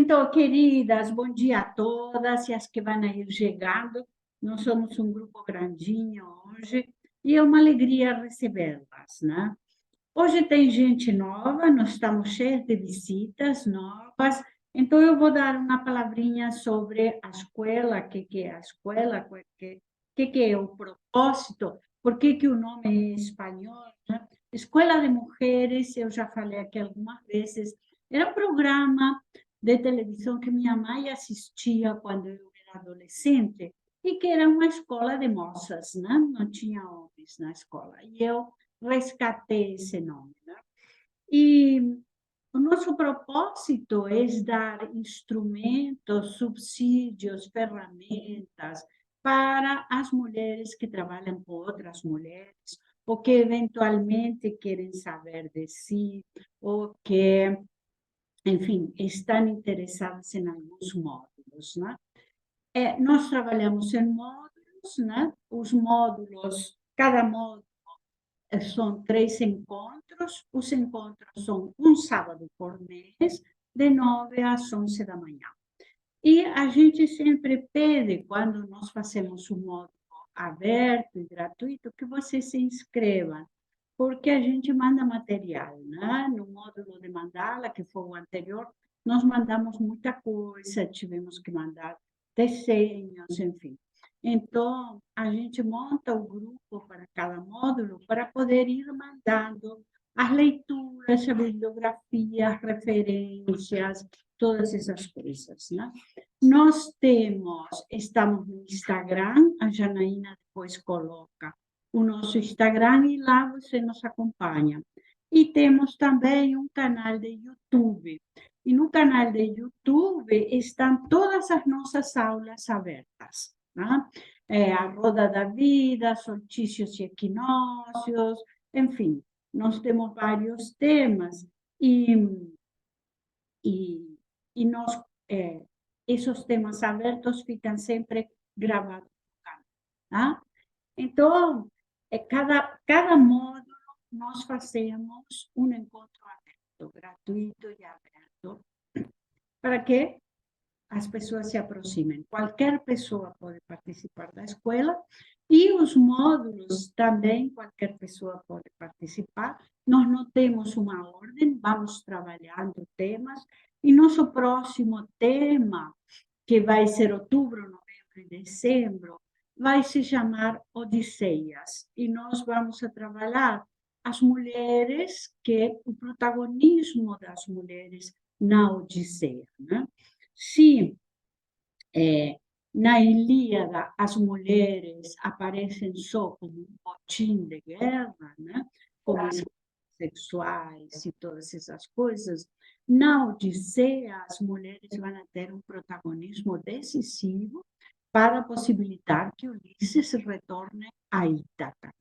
Então, queridas, bom dia a todas e as que vão ir chegando. Nós somos um grupo grandinho hoje e é uma alegria recebê-las, né? Hoje tem gente nova, nós estamos cheios de visitas novas, então eu vou dar uma palavrinha sobre a escola, o que é a escola, que é o propósito, por que que o nome é espanhol, né? Escola de Mulheres, eu já falei aqui algumas vezes, era um programa de televisão que minha mãe assistia quando eu era adolescente, e que era uma escola de moças, né? Não tinha homens na escola. E eu rescatei esse nome, né? E o nosso propósito é dar instrumentos, subsídios, ferramentas para as mulheres que trabalham com outras mulheres, ou que eventualmente querem saber de si, ou que, enfim, estão interessadas em alguns módulos, né? Nós trabalhamos em módulos, né? Os módulos, cada módulo são 3 encontros, os encontros são um sábado por mês, de 9 às 11 da manhã. E a gente sempre pede, quando nós fazemos um módulo aberto e gratuito, que você se inscreva, porque a gente manda material, né? No módulo de mandala, que foi o anterior, nós mandamos muita coisa, tivemos que mandar desenhos, enfim. Então, a gente monta o grupo para cada módulo para poder ir mandando as leituras, a bibliografia, as referências, todas essas coisas, né? Nós estamos no Instagram, a Janaína depois coloca o nosso Instagram e lá você nos acompanha. E temos também um canal de YouTube. E no canal de YouTube estão todas as nossas aulas abertas, né? A Roda da Vida, Solstícios e Equinócios, enfim, nós temos vários temas e, e, e nós, esses temas abertos ficam sempre gravados no canal, tá? Então, cada módulo nós fazemos um encontro aberto, gratuito e aberto, para que as pessoas se aproximem. Qualquer pessoa pode participar da escola e os módulos também, qualquer pessoa pode participar. Nós não temos uma ordem, vamos trabalhando temas. E nosso próximo tema, que vai ser outubro, novembro e dezembro, vai se chamar Odisseias. E nós vamos a trabalhar as mulheres, o protagonismo das mulheres na Odisseia, né? Se na Ilíada as mulheres aparecem só como um botim de guerra, né? Como sexuais e todas essas coisas, na Odisseia as mulheres vão ter um protagonismo decisivo para possibilitar que Ulisses retorne a Ítaca.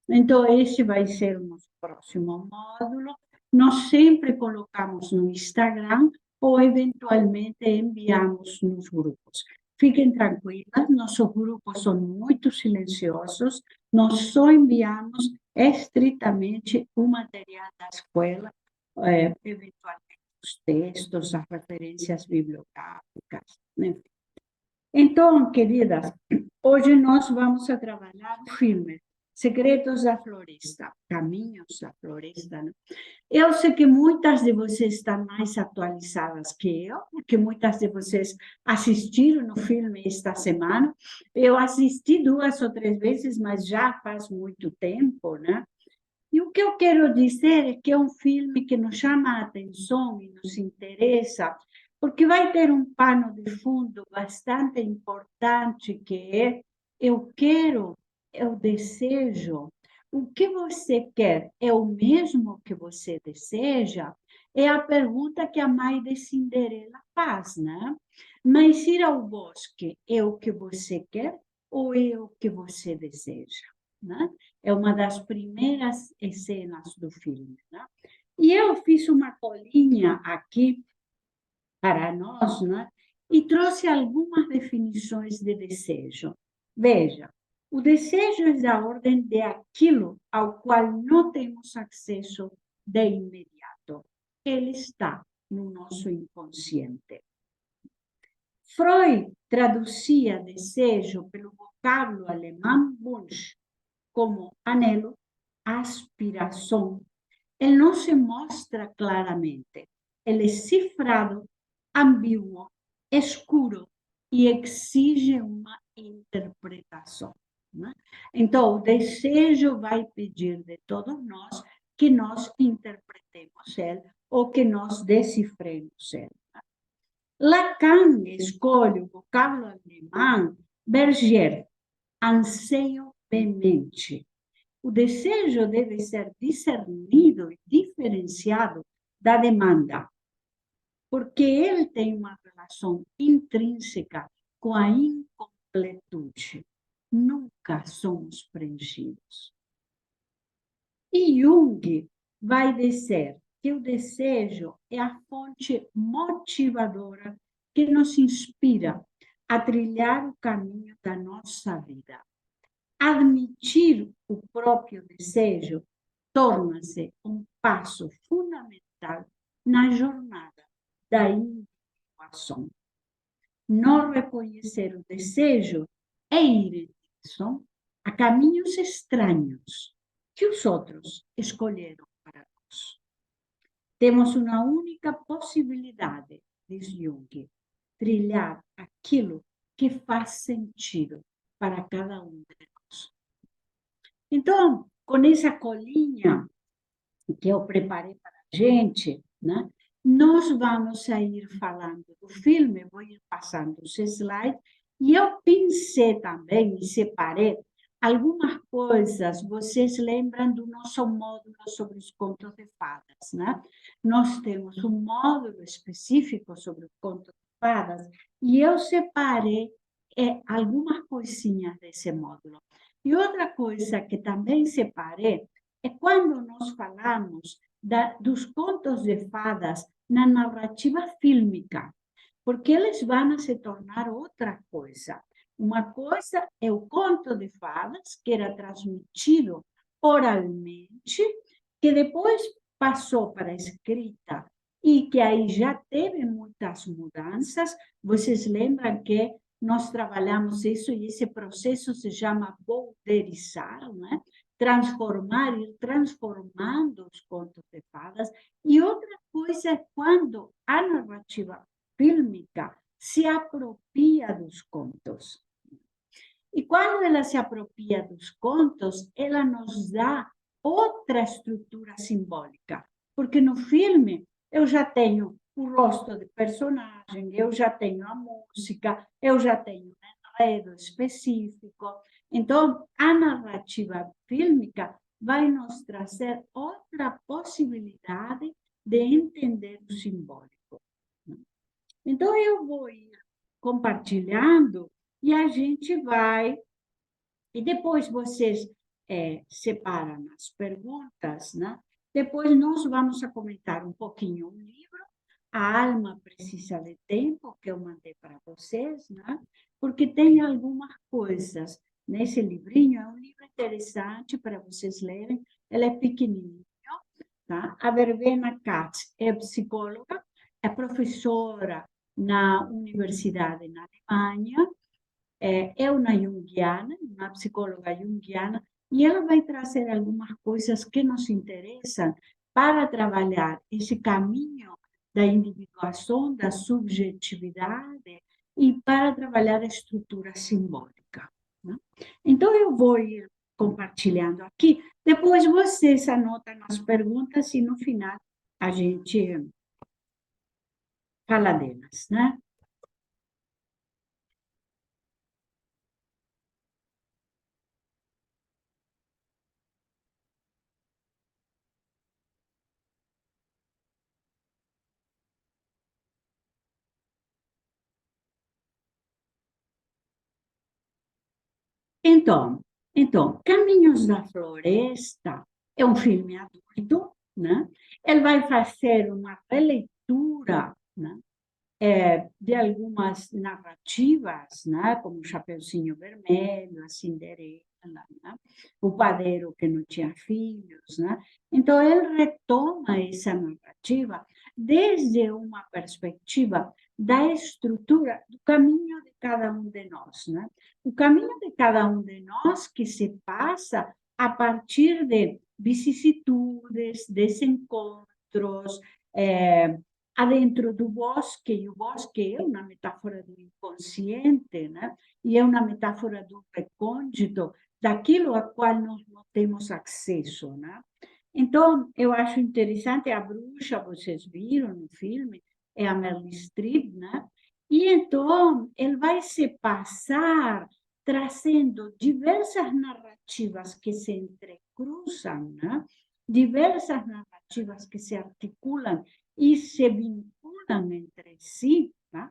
Então, esse vai ser o nosso próximo módulo. Nós sempre colocamos no Instagram ou, eventualmente, enviamos nos grupos. Fiquem tranquilas, nossos grupos são muito silenciosos, nós só enviamos estritamente o material da escola, eventualmente os textos, as referências bibliográficas, enfim. Então, queridas, hoje nós vamos a trabalhar o filme Segredos da Floresta, Caminhos da Floresta, né? Eu sei que muitas de vocês estão mais atualizadas que eu, porque muitas de vocês assistiram no filme esta semana. Eu assisti 2 ou 3 vezes, mas já faz muito tempo, né? E o que eu quero dizer é que é um filme que nos chama a atenção e nos interessa, porque vai ter um pano de fundo bastante importante, que é eu quero, eu desejo. O que você quer é o mesmo que você deseja? É a pergunta que a mãe de Cinderela faz, né? Mas ir ao bosque é o que você quer ou é o que você deseja, né? É uma das primeiras cenas do filme, né? E eu fiz uma colinha aqui para nós, né? E trouxe algumas definições de desejo. Veja, o desejo é da ordem de aquilo ao qual não temos acesso de imediato. Ele está, no nosso inconsciente. Freud traduzia desejo pelo vocábulo alemão Wunsch como anelo, aspiração. Ele não se mostra claramente. Ele é cifrado, ambíguo, escuro e exige uma interpretação. Né? Então, o desejo vai pedir de todos nós que nós interpretemos ele ou que nós decifremos ele. Lacan escolhe o vocábulo alemão Berger, anseio veemente. O desejo deve ser discernido e diferenciado da demanda, porque ele tem uma relação intrínseca com a incompletude. Nunca somos preenchidos. E Jung vai dizer que o desejo é a fonte motivadora que nos inspira a trilhar o caminho da nossa vida. Admitir o próprio desejo torna-se um passo fundamental na jornada da individuação. Não reconhecer o desejo é ir em direção a caminhos estranhos que os outros escolheram para nós. Temos uma única possibilidade, diz Jung, trilhar aquilo que faz sentido para cada um de nós. Então, com essa colinha que eu preparei para a gente, né, nós vamos ir falando do filme, vou ir passando os slides, e eu pensei também e separei algumas coisas, vocês lembram do nosso módulo sobre os contos de fadas, né? Nós temos um módulo específico sobre os contos de fadas, e eu separei algumas coisinhas desse módulo. E outra coisa que também separei é quando nós falamos dos contos de fadas na narrativa fílmica, porque eles vão se tornar outra coisa. Uma coisa é o conto de fadas, que era transmitido oralmente, que depois passou para a escrita e que aí já teve muitas mudanças. Vocês lembram que nós trabalhamos isso e esse processo se chama bolderizar, né? Transformar, ir transformando os contos de fadas. E outra coisa é quando a narrativa fílmica se apropria dos contos. E quando ela se apropria dos contos, ela nos dá outra estrutura simbólica. Porque no filme eu já tenho o rosto do personagem, eu já tenho a música, eu já tenho um enredo específico. Então, a narrativa fílmica vai nos trazer outra possibilidade de entender o simbólico. Então, eu vou ir compartilhando e a gente vai... E depois vocês separam as perguntas, né? Depois nós vamos a comentar um pouquinho o livro, A Alma Precisa de Tempo, que eu mandei para vocês, né? Porque tem algumas coisas nesse livrinho, é um livro interessante para vocês lerem, ele é pequenininho, tá? A Verbenna Katz é psicóloga, é professora na universidade na Alemanha, é uma junguiana, uma psicóloga junguiana, e ela vai trazer algumas coisas que nos interessam para trabalhar esse caminho da individuação, da subjetividade e para trabalhar a estrutura simbólica. Né? Então, eu vou ir compartilhando aqui, depois vocês anotam as perguntas e no final a gente fala delas, né? Então, Caminhos da Floresta é um filme adulto, né? Ele vai fazer uma releitura, né? De algumas narrativas, né? Como o Chapeuzinho Vermelho, a Cinderela, né? O Padeiro que não tinha filhos, né? Então, ele retoma essa narrativa desde uma perspectiva da estrutura do caminho de cada um de nós, né? O caminho de cada um de nós que se passa a partir de vicissitudes, desencontros, adentro do bosque, e o bosque é uma metáfora do inconsciente, né? E é uma metáfora do recôndito, daquilo a qual nós não temos acesso, né? Então, eu acho interessante, a bruxa, vocês viram no filme, é a Meryl Streep, né? E então, ele vai se passar trazendo diversas narrativas que se entrecruzam, né? Diversas narrativas que se articulam e se vinculam entre si, né?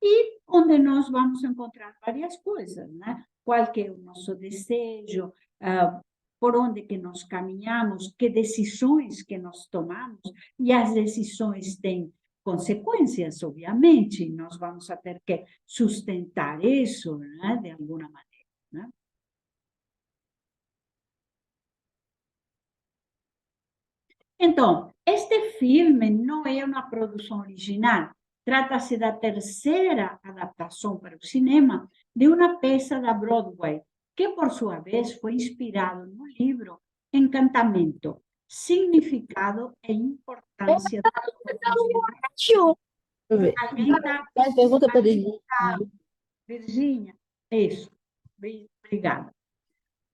E onde nós vamos encontrar várias coisas, né? Qual que é o nosso desejo, por onde que nós caminhamos, que decisões que nós tomamos, e as decisões têm consequências, obviamente, e nós vamos ter que sustentar isso, né, de alguma maneira, né? Então, este filme não é uma produção original, trata-se da terceira adaptação para o cinema de uma peça da Broadway, que, por sua vez, foi inspirado no livro Encantamento, Significado e Importância dos Contos de Fada. Deixa eu ver. Alguém está... Faz pergunta para ele. Virgínia, isso, obrigada.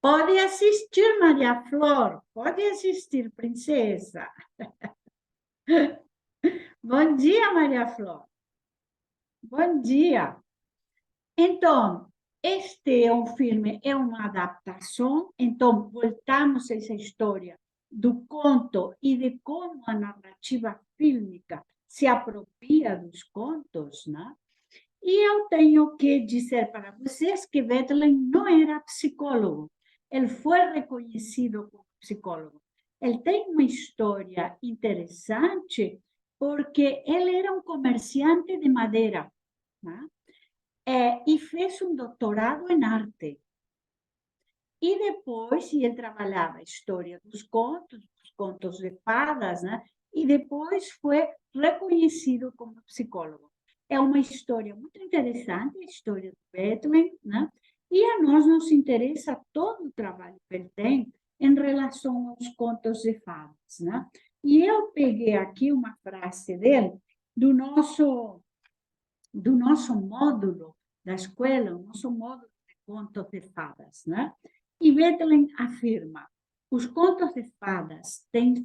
Pode assistir, Maria Flor, pode assistir, princesa. Bom dia, Maria Flor. Bom dia. Então, este é um filme, é uma adaptação, então voltamos a essa história do conto e de como a narrativa fílmica se apropria dos contos, né? E eu tenho que dizer para vocês que Bethlen não era psicólogo, ele foi reconhecido como psicólogo. Ele tem uma história interessante, porque ele era um comerciante de madeira, né? E fez um doutorado em arte. E depois, ele trabalhava a história dos contos de fadas, né? E depois foi reconhecido como psicólogo. É uma história muito interessante, a história do Bethlen, né? E a nós nos interessa todo o trabalho que ele tem em relação aos contos de fadas, né? E eu peguei aqui uma frase dele do nosso módulo da escola, o nosso módulo de contos de fadas, né? E Bethlen afirma: os contos de fadas têm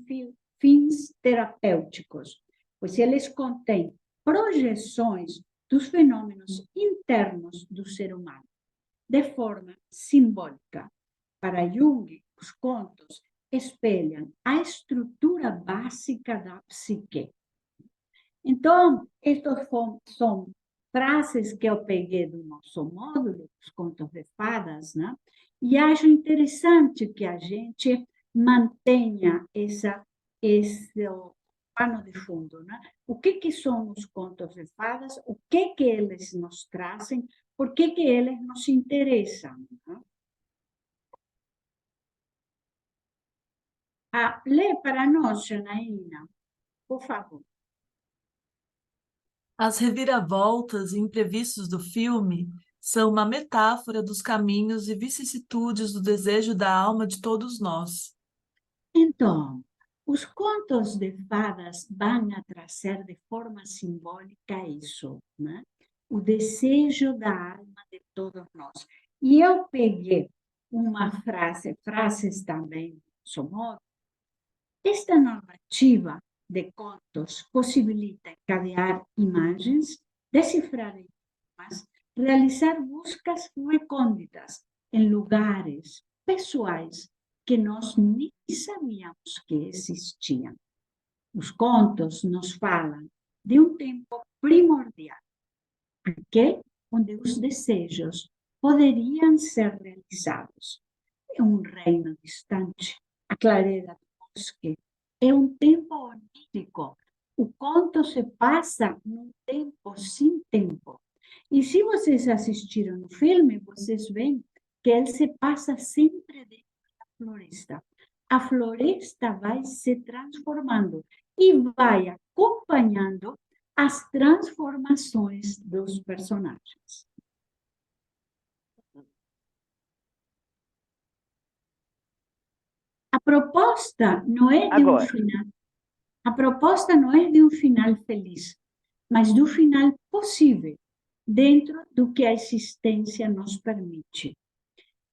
fins terapêuticos, pois eles contêm projeções dos fenômenos internos do ser humano, de forma simbólica. Para Jung, os contos espelham a estrutura básica da psique. Então, estas são frases que eu peguei do nosso módulo, os contos de fadas, né? E acho interessante que a gente mantenha esse pano de fundo, né? O que são os contos de fadas, o que eles nos trazem, por que eles nos interessam, né? Lê para nós, Janaína, por favor. As reviravoltas e imprevistos do filme são uma metáfora dos caminhos e vicissitudes do desejo da alma de todos nós. Então, os contos de fadas vão a trazer de forma simbólica isso, né? O desejo da alma de todos nós. E eu peguei uma frases também, modo. Esta narrativa de contos possibilita encadear imagens, decifrar enigmas, realizar buscas recônditas em lugares pessoais que nós nem sabíamos que existiam. Os contos nos falam de um tempo primordial, aquele onde os desejos poderiam ser realizados. É um reino distante, a clareira do bosque. É um tempo onírico. O conto se passa num tempo sem tempo. E se vocês assistiram o filme, vocês veem que ele se passa sempre dentro da floresta. A floresta vai se transformando e vai acompanhando as transformações dos personagens. A proposta não é de um final. A proposta não é de um final feliz, mas do final possível, dentro do que a existência nos permite.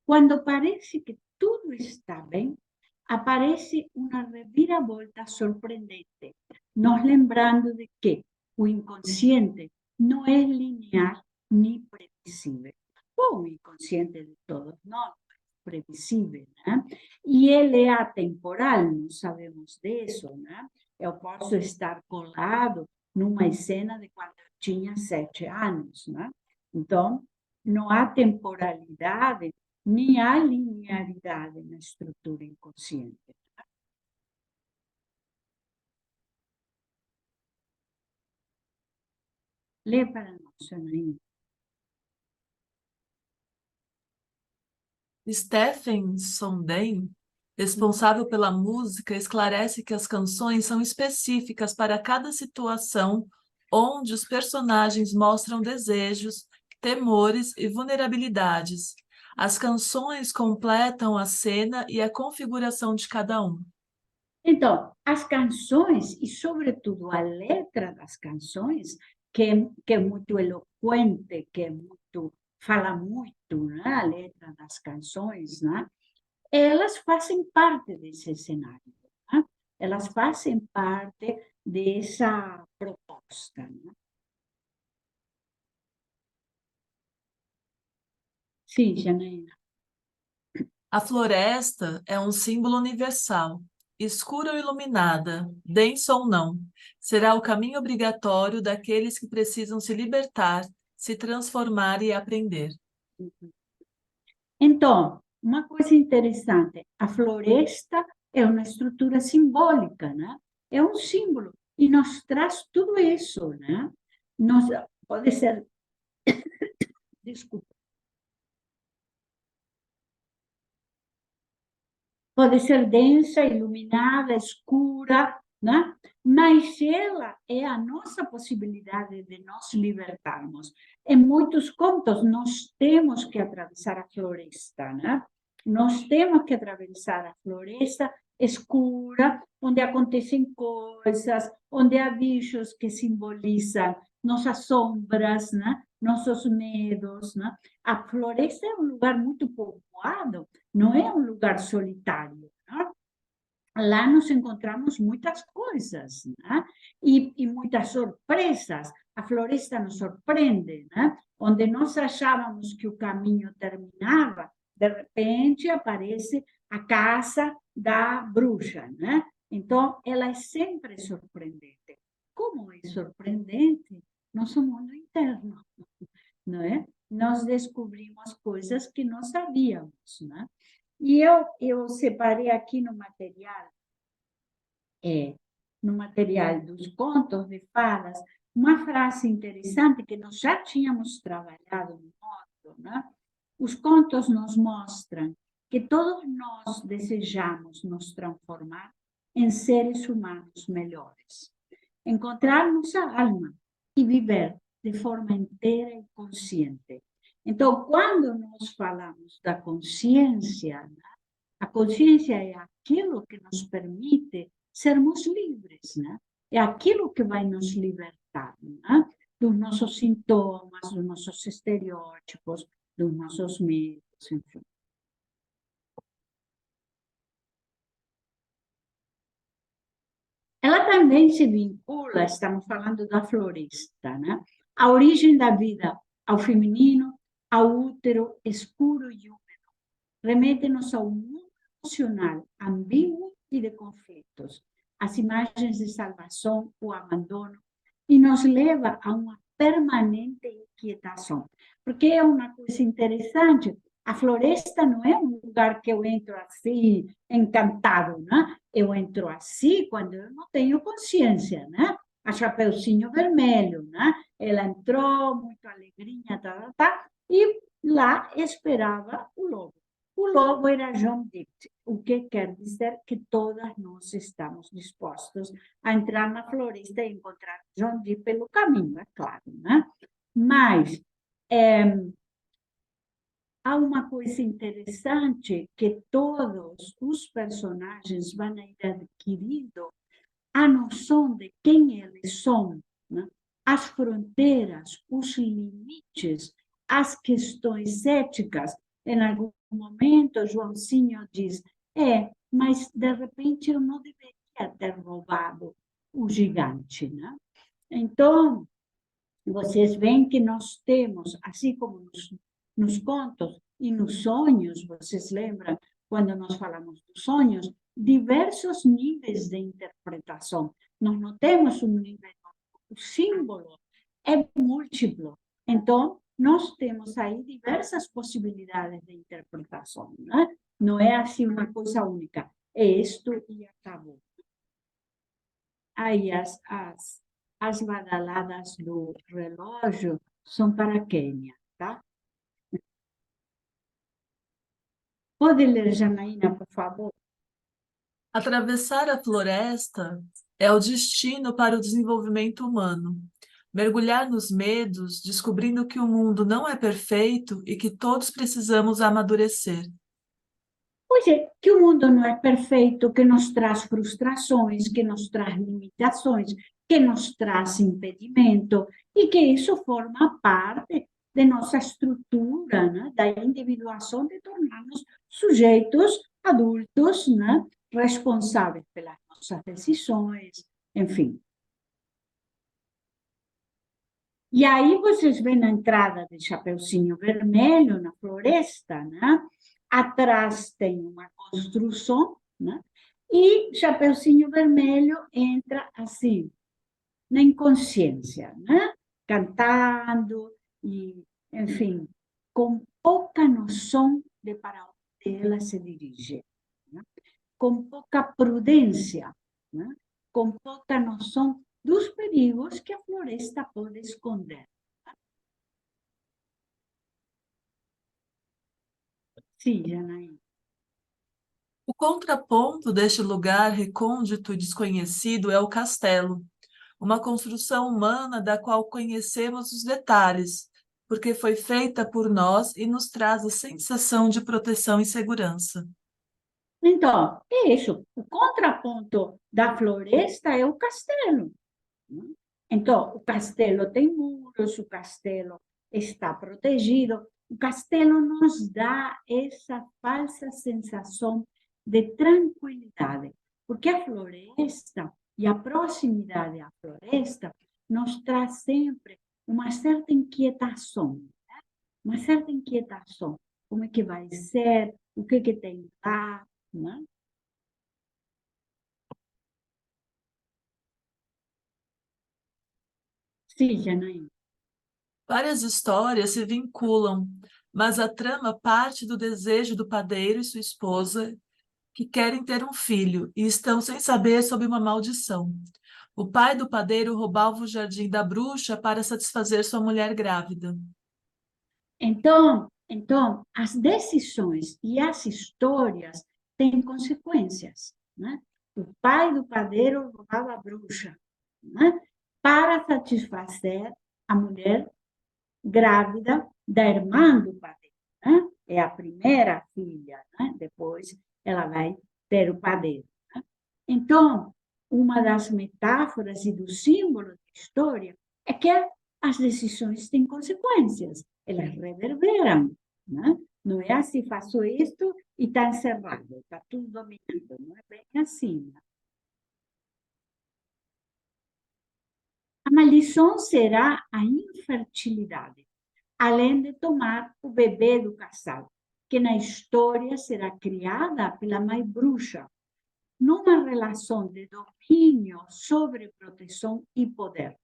Quando parece que tudo está bem, aparece uma reviravolta surpreendente, nos lembrando de que o inconsciente não é linear nem previsível. O inconsciente de todos nós é previsível, né? E ele é atemporal, não sabemos disso, né? Eu posso estar colado numa cena de quando eu tinha 7 anos, né? Então, não há temporalidade, nem há linearidade na estrutura inconsciente. Lê para nós, Anaí. Stephen Sondheim, responsável pela música, esclarece que as canções são específicas para cada situação onde os personagens mostram desejos, temores e vulnerabilidades. As canções completam a cena e a configuração de cada um. Então, as canções, e sobretudo a letra das canções, que é muito eloquente, fala muito, né? A letra das canções, né? Elas fazem parte desse cenário, né? Elas fazem parte dessa proposta, né? Sim, Janaína. A floresta é um símbolo universal. Escura ou iluminada, densa ou não, será o caminho obrigatório daqueles que precisam se libertar, se transformar e aprender. Então, uma coisa interessante, a floresta é uma estrutura simbólica, né? É um símbolo e nos traz tudo isso, né? Nos, pode ser, desculpa, pode ser densa, iluminada, escura, né? Mas ela é a nossa possibilidade de nos libertarmos. Em muitos contos, nós temos que atravessar a floresta, né? Nós temos que atravessar a floresta escura, onde acontecem coisas, onde há bichos que simbolizam nossas sombras, né? Nossos medos, né? A floresta é um lugar muito povoado, não é um lugar solitário, né? Lá nos encontramos muitas coisas, né? E muitas surpresas. A floresta nos surpreende, né? Onde nós achávamos que o caminho terminava, de repente aparece a casa da bruxa, né? Então, ela é sempre surpreendente. Como é surpreendente nosso mundo interno, não é? Nós descobrimos coisas que não sabíamos, né? E eu separei aqui no material dos contos de fadas, uma frase interessante que nós já tínhamos trabalhado no outro, né? Os contos nos mostram que todos nós desejamos nos transformar em seres humanos melhores, encontrar nossa alma e viver de forma inteira e consciente. Então, quando nós falamos da consciência, a consciência é aquilo que nos permite sermos livres, né? É aquilo que vai nos libertar, né? Dos nossos sintomas, dos nossos estereótipos, dos nossos medos, enfim. Ela também se vincula, estamos falando da floresta, né? A origem da vida ao feminino, ao útero escuro e úmido. Remete-nos ao mundo emocional, ambíguo e de conflitos. As imagens de salvação, o abandono, e nos leva a uma permanente inquietação. Porque é uma coisa interessante, a floresta não é um lugar que eu entro assim, encantado, né? Eu entro assim quando eu não tenho consciência, né? A Chapeuzinho Vermelho, né? Ela entrou muito alegrinha, e lá esperava o lobo. O lobo era John Dee, o que quer dizer que todas nós estamos dispostos a entrar na floresta e encontrar John Dee pelo caminho, é claro, né? Mas há uma coisa interessante que todos os personagens vão ir adquirindo a noção de quem eles são, né? As fronteiras, os limites, as questões éticas. Em algum momento, Joãozinho diz, mas de repente eu não deveria ter roubado o gigante, né? Então, vocês veem que nós temos, assim como nos contos e nos sonhos, vocês lembram, quando nós falamos dos sonhos, diversos níveis de interpretação. Nós não temos um nível, o símbolo é múltiplo. Então, nós temos aí diversas possibilidades de interpretação, né? Não é assim uma coisa única. É isto e acabou. Aí as badaladas do relógio são para a Quênia, tá? Pode ler, Janaína, por favor? Atravessar a floresta é o destino para o desenvolvimento humano. Mergulhar nos medos, descobrindo que o mundo não é perfeito e que todos precisamos amadurecer. Pois é, que o mundo não é perfeito, que nos traz frustrações, que nos traz limitações, que nos traz impedimento, e que isso forma parte de nossa estrutura, né? Da individuação de tornar-nos sujeitos adultos, né? Responsáveis pelas nossas decisões, enfim. E aí vocês veem a entrada de Chapeuzinho Vermelho na floresta, né? Atrás tem uma construção, né? E Chapeuzinho Vermelho entra assim, na inconsciência, né? Cantando e, enfim, com pouca noção de para onde ela se dirige, né? Com pouca prudência, né? Com pouca noção dos perigos que a floresta pode esconder. Sim, Janaína. O contraponto deste lugar recôndito e desconhecido é o castelo, uma construção humana da qual conhecemos os detalhes, porque foi feita por nós e nos traz a sensação de proteção e segurança. Então, é isso. O contraponto da floresta é o castelo, né? Então, o castelo tem muros, o castelo está protegido. O castelo nos dá essa falsa sensação de tranquilidade, porque a floresta e a proximidade à floresta nos traz sempre uma certa inquietação, né? Uma certa inquietação. Como é que vai ser? O que tem lá? Né? Sim, Janaína. Várias histórias se vinculam, mas a trama parte do desejo do padeiro e sua esposa que querem ter um filho e estão sem saber sobre uma maldição. O pai do padeiro roubava o jardim da bruxa para satisfazer sua mulher grávida. Então, as decisões e as histórias têm consequências, né? O pai do padeiro roubava a bruxa, né? Para satisfazer a mulher grávida da irmã do padeiro, né? É a primeira filha, né? Depois ela vai ter o padeiro, né? Então, uma das metáforas e dos símbolos da história é que as decisões têm consequências, elas reverberam, né? Não é assim, faço isto e está encerrado, está tudo dominado, não é bem assim. Né? A maldição será a infertilidade, além de tomar o bebê do casal, que na história será criada pela mãe bruxa, numa relação de domínio, sobreproteção e poder.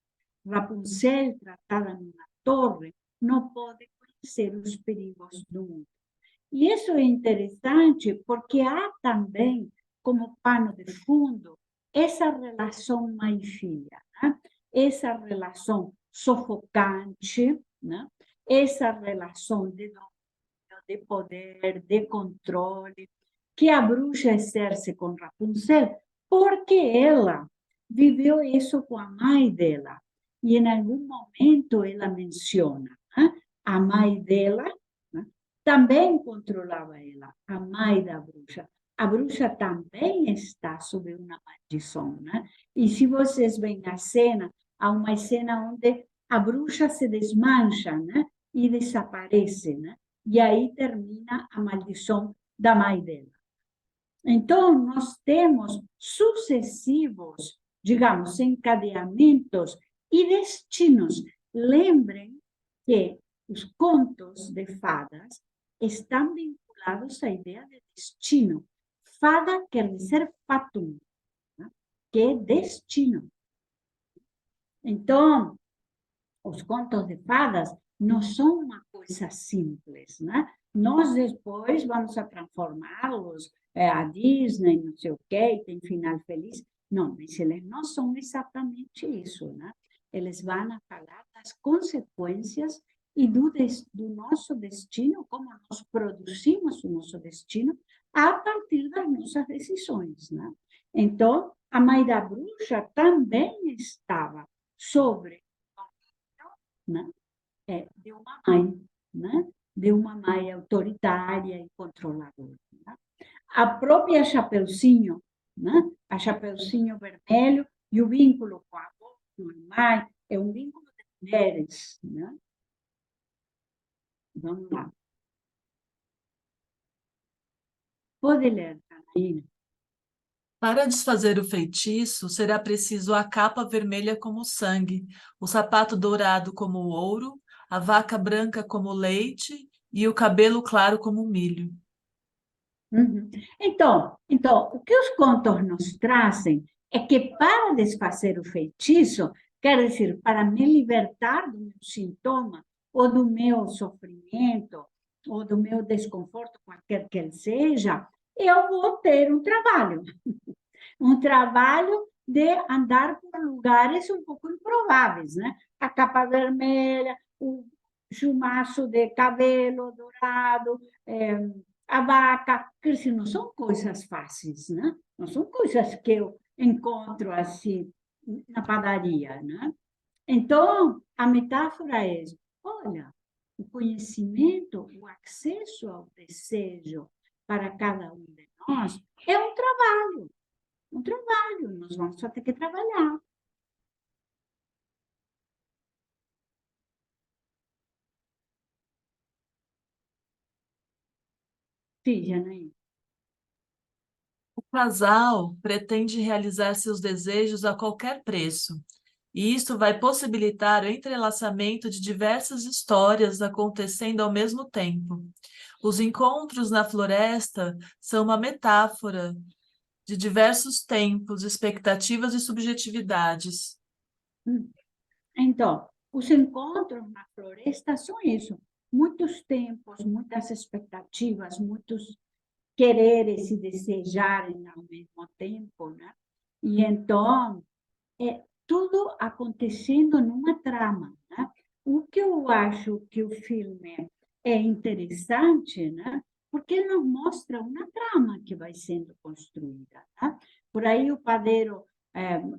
Rapunzel, tratada numa torre, não pode conhecer os perigos do mundo. E isso é interessante porque há também, como pano de fundo, essa relação mãe-filha, né? Essa relação sufocante, né? Essa relação de de poder, de controle, que a bruxa exerce com Rapunzel, porque ela viveu isso com a mãe dela. E em algum momento ela menciona, né? A mãe dela, né? Também controlava ela, a mãe da bruxa. A bruxa também está sob uma maldição, né? E se vocês veem a cena, há uma cena onde a bruxa se desmancha, né? E desaparece, né? E aí termina a maldição da mãe dela. Então, nós temos sucessivos, digamos, encadeamentos e destinos. Lembrem que os contos de fadas estão vinculados à ideia de destino. Fada quer dizer fatum, né? Que é destino. Então, os contos de fadas não são uma coisa simples, né? Nós depois vamos a transformá-los, a Disney, não sei o quê, tem final feliz. Não, mas eles não são exatamente isso, né? Eles vão a falar das consequências e do nosso destino, como nós produzimos o nosso destino a partir das nossas decisões, né? Então, a mãe da bruxa também estava sobre, né? De uma mãe, né? De uma mãe autoritária e controladora. Né? A própria Chapeuzinho, né? A Chapeuzinho Vermelho e o vínculo com a avó, com a mãe, é um vínculo de mulheres. Né? Vamos lá. Pode ler, Canaína. Para desfazer o feitiço, será preciso a capa vermelha como sangue, o sapato dourado como o ouro, a vaca branca como o leite e o cabelo claro como o milho. Uhum. Então, o que os contos nos trazem é que para desfazer o feitiço, quer dizer, para me libertar do meu sintoma, ou do meu sofrimento, ou do meu desconforto, qualquer que ele seja, eu vou ter um trabalho de andar por lugares um pouco improváveis, né? A capa vermelha, o chumaço de cabelo dourado, a vaca, quer dizer, não são coisas fáceis, né? Não são coisas que eu encontro assim na padaria, né? Então, a metáfora é, olha, o conhecimento, o acesso ao desejo para cada um de nós é um trabalho, nós vamos só ter que trabalhar. Sim, Janaína. O casal pretende realizar seus desejos a qualquer preço, e isso vai possibilitar o entrelaçamento de diversas histórias acontecendo ao mesmo tempo. Os encontros na floresta são uma metáfora de diversos tempos, expectativas e subjetividades. Então, os encontros na floresta são isso. Muitos tempos, muitas expectativas, muitos quereres e desejarem ao mesmo tempo, né? E então, tudo acontecendo numa trama, né? O que eu acho que o filme é interessante, né? Porque ele nos mostra uma trama que vai sendo construída, né? Por aí o padeiro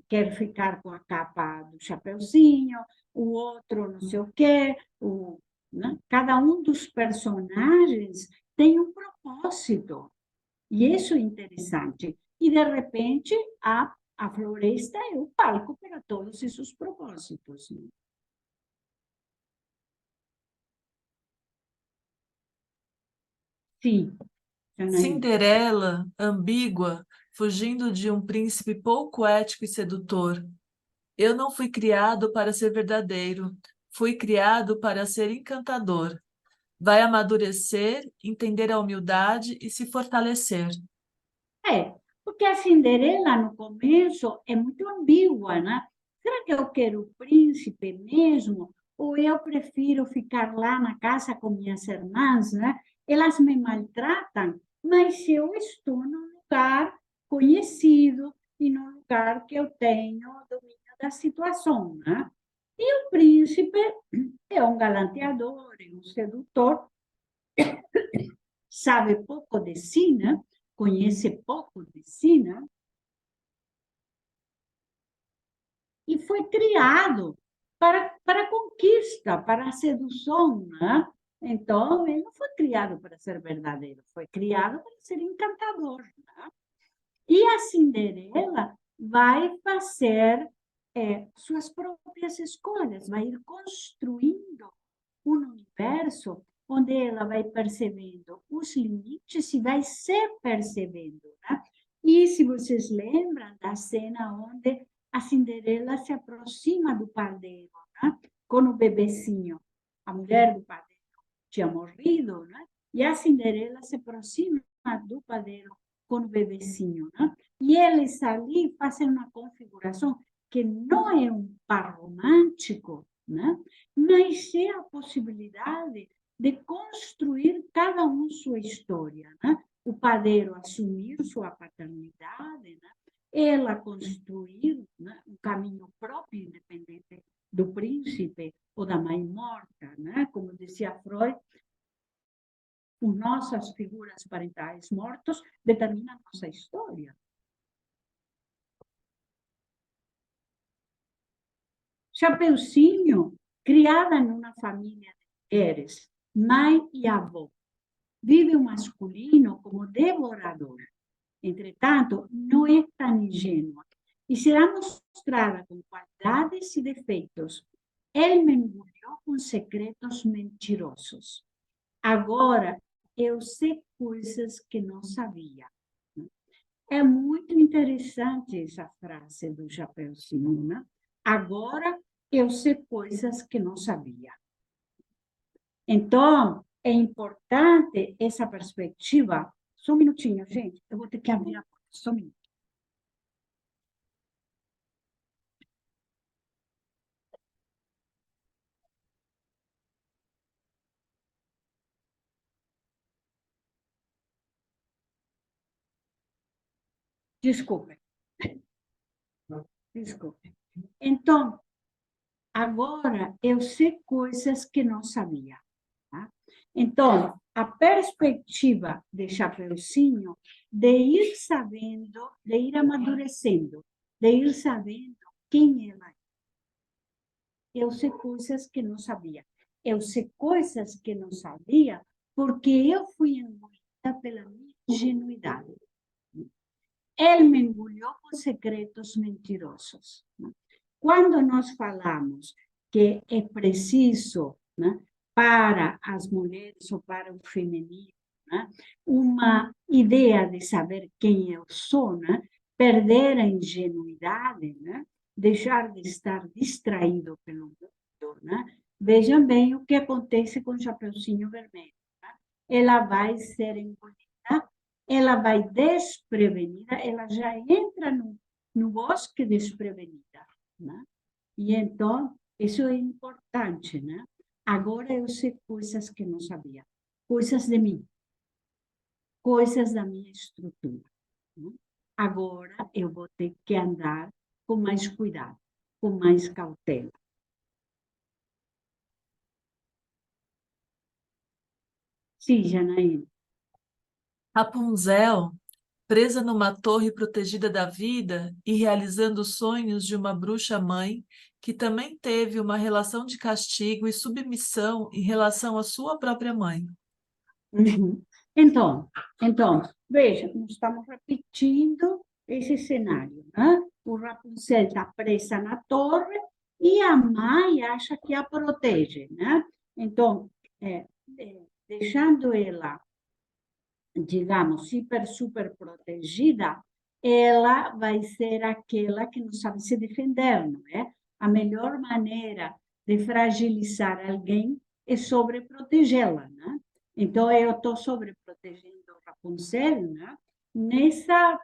quer ficar com a capa do chapeuzinho, o outro não sei o quê, né? Cada um dos personagens tem um propósito, e isso é interessante. E, de repente, a floresta é o palco para todos esses propósitos. Né? Sim, Janaína. Cinderela, ambígua, fugindo de um príncipe pouco ético e sedutor. Eu não fui criado para ser verdadeiro, fui criado para ser encantador. Vai amadurecer, entender a humildade e se fortalecer. Porque a Cinderela, no começo, é muito ambígua, né? Será que eu quero o príncipe mesmo? Ou eu prefiro ficar lá na casa com minhas irmãs, né? Elas me maltratam, mas eu estou num lugar conhecido e num lugar que eu tenho domínio da situação, né? E o príncipe é um galanteador, é um sedutor, sabe pouco de si, né? Conhece pouco de si, né? E foi criado para a conquista, para a sedução, né? Então, ele não foi criado para ser verdadeiro, foi criado para ser encantador, né? E a Cinderela vai fazer suas próprias escolhas, vai ir construindo um universo onde ela vai percebendo os limites e vai se percebendo, né? E se vocês lembram da cena onde a Cinderela se aproxima do padeiro, né? Com o bebecinho, a mulher do padeiro tinha morrido, né? E a Cinderela se aproxima do padeiro com o bebecinho, né? E eles ali fazem uma configuração que não é um par romântico, né? Mas é a possibilidade de construir cada um sua história, né? O padeiro assumir sua paternidade, né? Ela construir, né, um caminho próprio, independente do príncipe ou da mãe morta, né? Como dizia Freud, nossas figuras parentais mortos determinam nossa história. Chapeuzinho, criada numa família de mulheres, mãe e avó, vive o masculino como devorador. Entretanto, não é tão ingênua e será mostrada com qualidades e defeitos. Ele mergulhou com secretos mentirosos. Agora, eu sei coisas que não sabia. É muito interessante essa frase do Chapeuzinho, né? Agora, eu sei coisas que não sabia. Então, é importante essa perspectiva. Só um minutinho, gente. Eu vou ter que abrir a porta. Só um minuto. Desculpe. Desculpe. Então, agora eu sei coisas que não sabia. Tá? Então, a perspectiva de Chapeuzinho de ir sabendo, de ir amadurecendo, de ir sabendo quem ela é. Eu sei coisas que não sabia. Eu sei coisas que não sabia porque eu fui engolida pela minha ingenuidade. Ele me engoliu com secretos mentirosos. Quando nós falamos que é preciso, né, para as mulheres ou para o feminino, né, uma ideia de saber quem eu sou, né, perder a ingenuidade, né, deixar de estar distraído pelo mundo, né? Vejam bem o que acontece com o Chapeuzinho Vermelho. Né? Ela vai ser engolida, ela vai desprevenida, ela já entra no bosque desprevenida. Né? E então, isso é importante, né? Agora eu sei coisas que não sabia, coisas de mim, coisas da minha estrutura. Né? Agora eu vou ter que andar com mais cuidado, com mais cautela. Sim, Janaína. Rapunzel, presa numa torre protegida da vida e realizando os sonhos de uma bruxa-mãe, que também teve uma relação de castigo e submissão em relação à sua própria mãe. Uhum. Então, veja, nós estamos repetindo esse cenário, né? O Rapunzel está presa na torre e a mãe acha que a protege, né? Então, deixando ela, digamos, super protegida, ela vai ser aquela que não sabe se defender, não é? A melhor maneira de fragilizar alguém é sobreprotegê-la, né? Então, eu estou sobreprotegendo Rapunzel, né? Nessa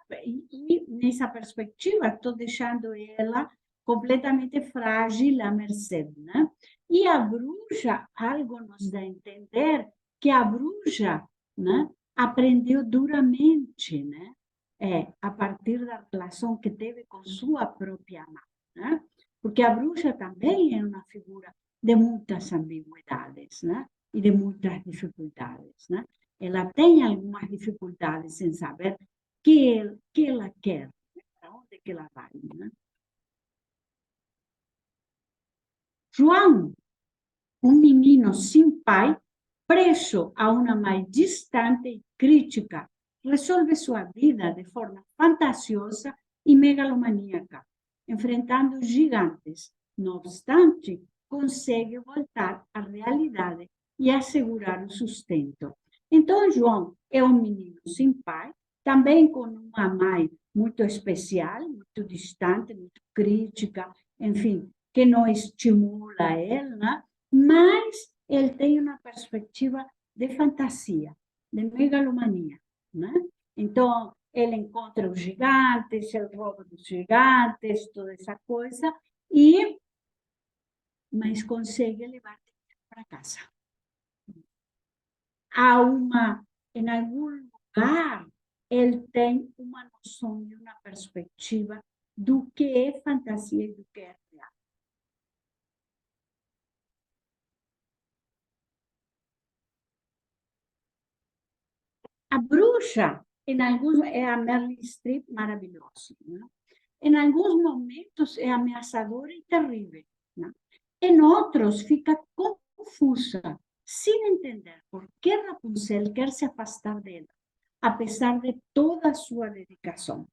perspectiva, estou deixando ela completamente frágil à mercê, né? E a bruxa, algo nos dá a entender que a bruxa, né, aprendeu duramente, né? A partir da relação que teve com sua própria mãe, né? Porque a bruxa também é uma figura de muitas ambiguidades, né? E de muitas dificuldades, né? ela tem algumas dificuldades em saber que ela quer, para onde que ela vai, né? João, um menino sem pai, preso a uma mãe distante e crítica, resolve sua vida de forma fantasiosa e megalomaníaca, enfrentando gigantes. No obstante, consegue voltar à realidade e assegurar o sustento. Então, João é um menino sem pai, também com uma mãe muito especial, muito distante, muito crítica, enfim, que não estimula ele, né? Mas ele tem uma perspectiva de fantasia, de megalomania, né? Então, ele encontra os gigantes, ele rouba dos gigantes, toda essa coisa, mas consegue levar para casa. Em algum lugar, ele tem uma noção e uma perspectiva do que é fantasia e do que é real. A bruxa, é a Meryl Streep maravilhosa, né? Em alguns momentos é ameaçadora e terrível, né? Em outros fica confusa, sem entender por que Rapunzel quer se afastar dela, apesar de toda a sua dedicação.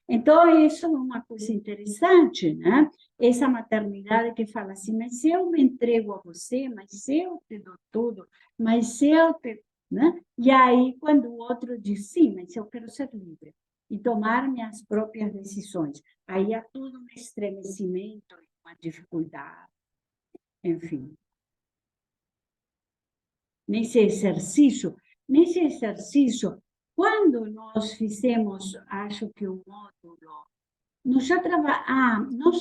Então, isso é uma coisa interessante, né? Essa maternidade que fala assim, mas eu me entrego a você, mas eu te dou tudo, mas eu te... Né? E aí, quando o outro diz, sim, mas eu quero ser livre e tomar minhas próprias decisões, aí há todo um estremecimento, uma dificuldade, enfim. Nesse exercício, quando nós fizemos, acho que um módulo, nós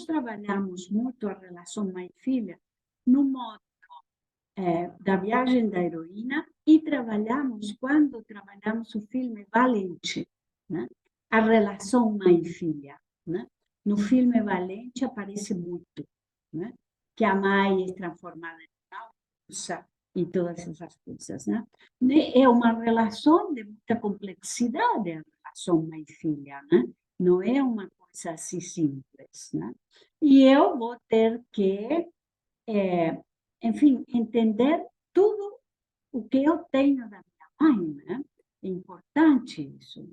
trabalhamos muito a relação mãe-filha no módulo da viagem da heroína e quando trabalhamos o filme Valente, né? A relação mãe-filha, né? No filme Valente aparece muito, né? Que a mãe é transformada em nausa e todas essas coisas, né? É uma relação de muita complexidade, a relação mãe-filha, né? Não é uma coisa assim simples, né? E eu vou ter que enfim, entender tudo o que eu tenho da minha mãe, né? É importante isso.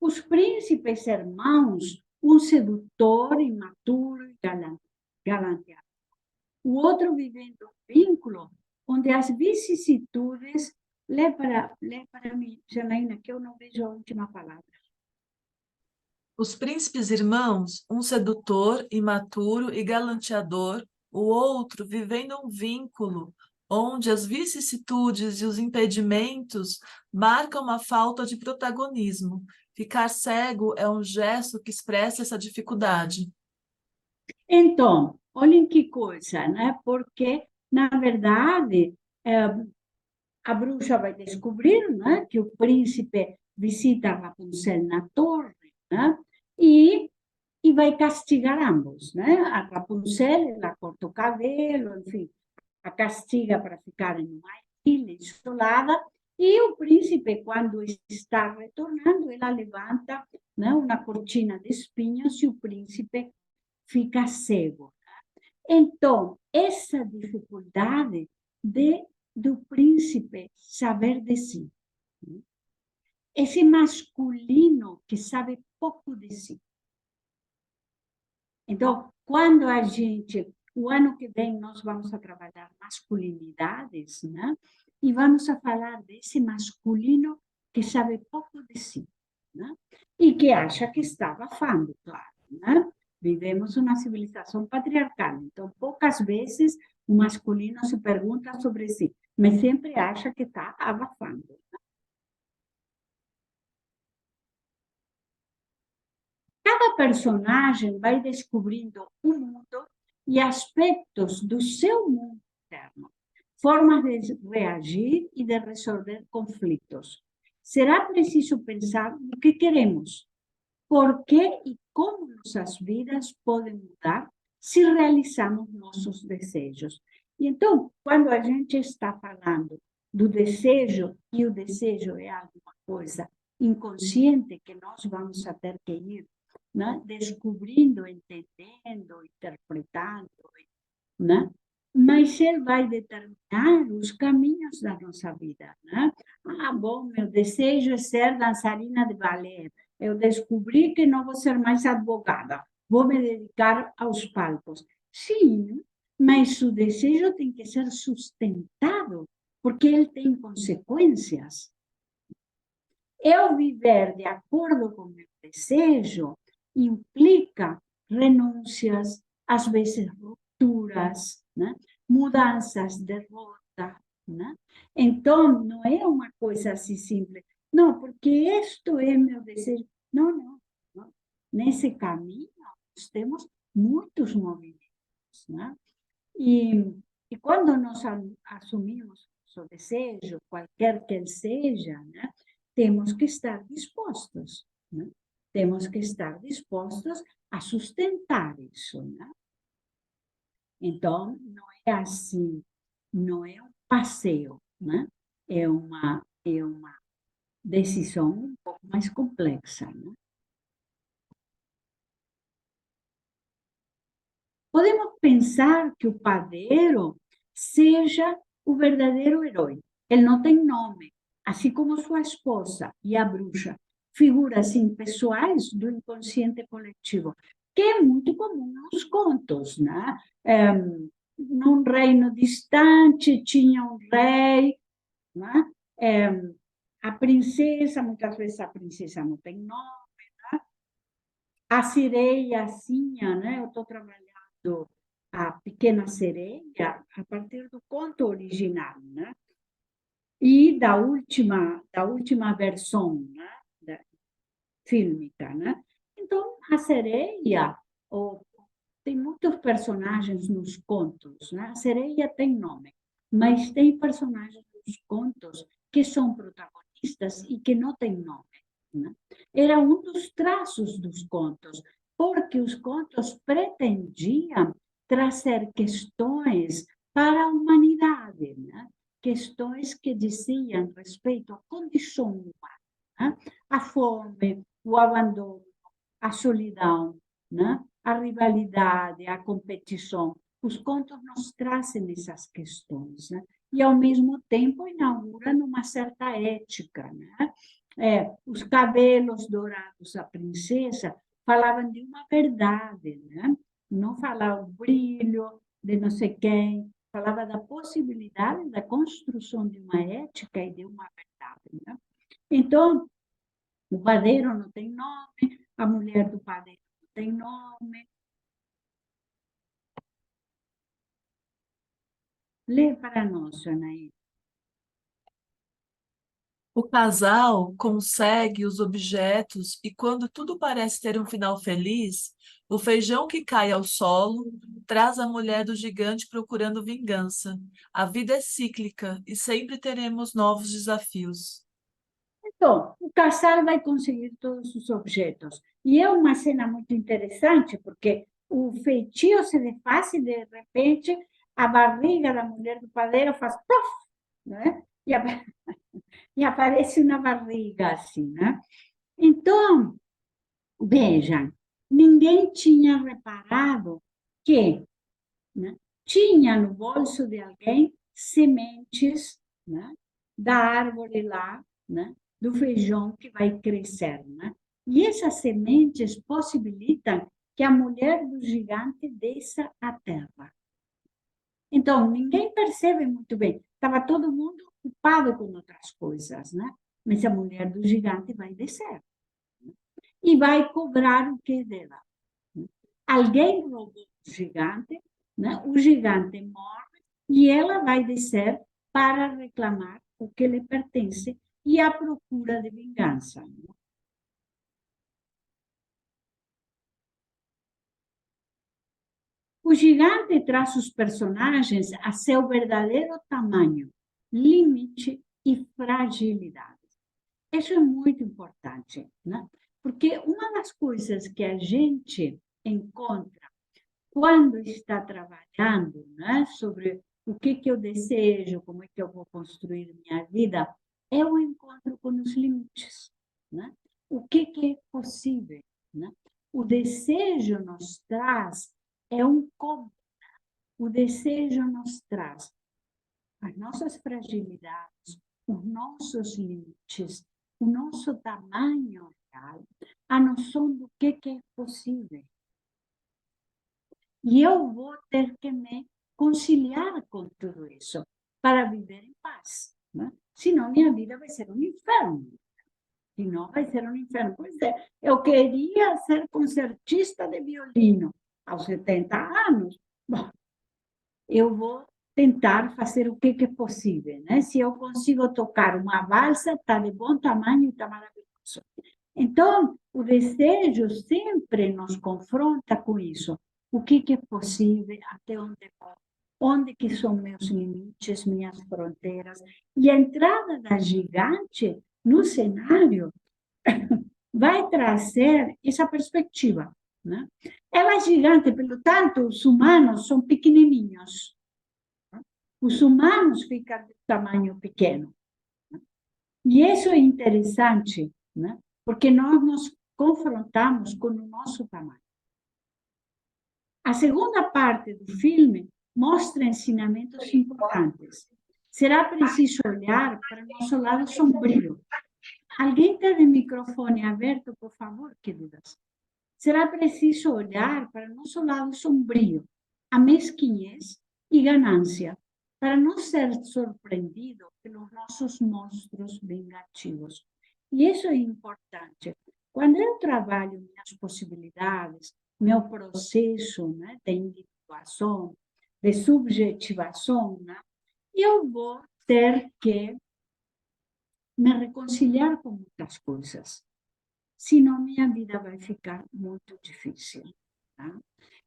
Os príncipes irmãos, um sedutor, imaturo e galanteador. O outro vivendo um vínculo onde as vicissitudes... Lê para mim, Janaína, que eu não vejo a última palavra. Os príncipes irmãos, um sedutor, imaturo e galanteador, o outro vivendo um vínculo onde as vicissitudes e os impedimentos marcam a falta de protagonismo. Ficar cego é um gesto que expressa essa dificuldade. Então, olhem que coisa, né? Porque, na verdade, a bruxa vai descobrir, né, que o príncipe visita Rapunzel na torre, né? E vai castigar ambos, né? A Rapunzel, ela corta o cabelo, enfim, a castiga para ficar em uma ilha isolada, e o príncipe, quando está retornando, ela levanta, né, uma cortina de espinhos e o príncipe fica cego. Então, essa dificuldade do príncipe saber de si, esse masculino que sabe pouco de si. Então, quando o ano que vem, nós vamos a trabalhar masculinidades, né? E vamos a falar desse masculino que sabe pouco de si, né? E que acha que está abafando, claro, né? Vivemos uma civilização patriarcal, então poucas vezes o masculino se pergunta sobre si, mas sempre acha que está abafando. Cada personagem vai descobrindo um mundo e aspectos do seu mundo interno, formas de reagir e de resolver conflitos. Será preciso pensar no que queremos, por que e como nossas vidas podem mudar se realizamos nossos desejos. E então, quando a gente está falando do desejo, e o desejo é alguma coisa inconsciente que nós vamos a ter que ir, né, descobrindo, entendendo, interpretando, né? Mas ele vai determinar os caminhos da nossa vida, né? Ah, bom, meu desejo é ser dançarina de balé. Eu descobri que não vou ser mais advogada, vou me dedicar aos palcos. Sim, mas o desejo tem que ser sustentado, porque ele tem consequências. Eu viver de acordo com o meu desejo implica renúncias, às vezes rupturas, né? Mudanças de rota, né? Então, não é uma coisa assim simples. Não, porque isto é meu desejo. Não, não, não. Nesse caminho, nós temos muitos movimentos, né? E quando nós assumimos o desejo, qualquer que ele seja, né? Temos que estar dispostos, né? Temos que estar dispostos a sustentar isso, né? Então, não é assim, não é um passeio, né? É uma decisão um pouco mais complexa, né? Podemos pensar que o padeiro seja o verdadeiro herói. Ele não tem nome, assim como sua esposa e a bruxa, figuras impessoais do inconsciente coletivo, que é muito comum nos contos, né? Num reino distante tinha um rei, né? A princesa, muitas vezes a princesa não tem nome, a sereiazinha, né? Eu estou trabalhando a Pequena Sereia a partir do conto original, né? E da última versão, né? Fílmica, né? Então, a sereia, tem muitos personagens nos contos, né? A sereia tem nome, mas tem personagens nos contos que são protagonistas e que não têm nome, né? Era um dos traços dos contos, porque os contos pretendiam trazer questões para a humanidade, né? Questões que diziam respeito à condição humana, né? A fome, o abandono, a solidão, né? A rivalidade, a competição. Os contos nos trazem essas questões, né? E, ao mesmo tempo, inauguram uma certa ética, né? Os cabelos dourados da princesa falavam de uma verdade, né? Não falavam o brilho de não sei quem, falava da possibilidade da construção de uma ética e de uma verdade, né? Então, o padeiro não tem nome, a mulher do padeiro não tem nome. Lê para nós, Anaí. O casal consegue os objetos e, quando tudo parece ter um final feliz, o feijão que cai ao solo traz a mulher do gigante procurando vingança. A vida é cíclica e sempre teremos novos desafios. Então, o casal vai conseguir todos os objetos. E é uma cena muito interessante, porque o feitio se desfaz e, de repente, a barriga da mulher do padeiro faz puff, né? E aparece uma barriga assim, né? Então, vejam, ninguém tinha reparado que, né, tinha no bolso de alguém sementes, né, da árvore lá, né, do feijão que vai crescer, né? E essas sementes possibilitam que a mulher do gigante desça à terra. Então, ninguém percebe muito bem. Estava todo mundo ocupado com outras coisas, né? Mas a mulher do gigante vai descer, né? E vai cobrar o que é dela, né? Alguém roubou o gigante, né? O gigante morre e ela vai descer para reclamar o que lhe pertence e à procura de vingança, né? O gigante traz os personagens a seu verdadeiro tamanho, limite e fragilidade. Isso é muito importante, né? Porque uma das coisas que a gente encontra quando está trabalhando, né, sobre o que eu desejo, como é que eu vou construir minha vida, é o encontro com os limites, né? O que é possível, né? O desejo nos traz, é um como. O desejo nos traz as nossas fragilidades, os nossos limites, o nosso tamanho real, a noção do que é possível. E eu vou ter que me conciliar com tudo isso para viver em paz, né? Senão minha vida vai ser um inferno. Senão vai ser um inferno. Pois é, eu queria ser concertista de violino aos 70 anos. Bom, eu vou tentar fazer o que é possível, né? Se eu consigo tocar uma valsa, está de bom tamanho e está maravilhoso. Então, o desejo sempre nos confronta com isso. O que é possível, até onde vou, onde que são meus limites, minhas fronteiras. E a entrada da gigante no cenário vai trazer essa perspectiva, né? Ela é gigante, pelo tanto, os humanos são pequenininhos. Os humanos ficam de tamanho pequeno. E isso é interessante, né? Porque nós nos confrontamos com o nosso tamanho. A segunda parte do filme mostra ensinamentos importantes. Será preciso olhar para o nosso lado sombrio. Alguém tem o microfone aberto, por favor, queridas? Será preciso olhar para o nosso lado sombrio, a mesquinhez e ganância, para não ser surpreendido pelos nossos monstros vingativos. E isso é importante. Quando eu trabalho minhas possibilidades, meu processo, né, de individuação, de subjetivação, né, eu vou ter que me reconciliar com muitas coisas. Senão minha vida vai ficar muito difícil. Tá?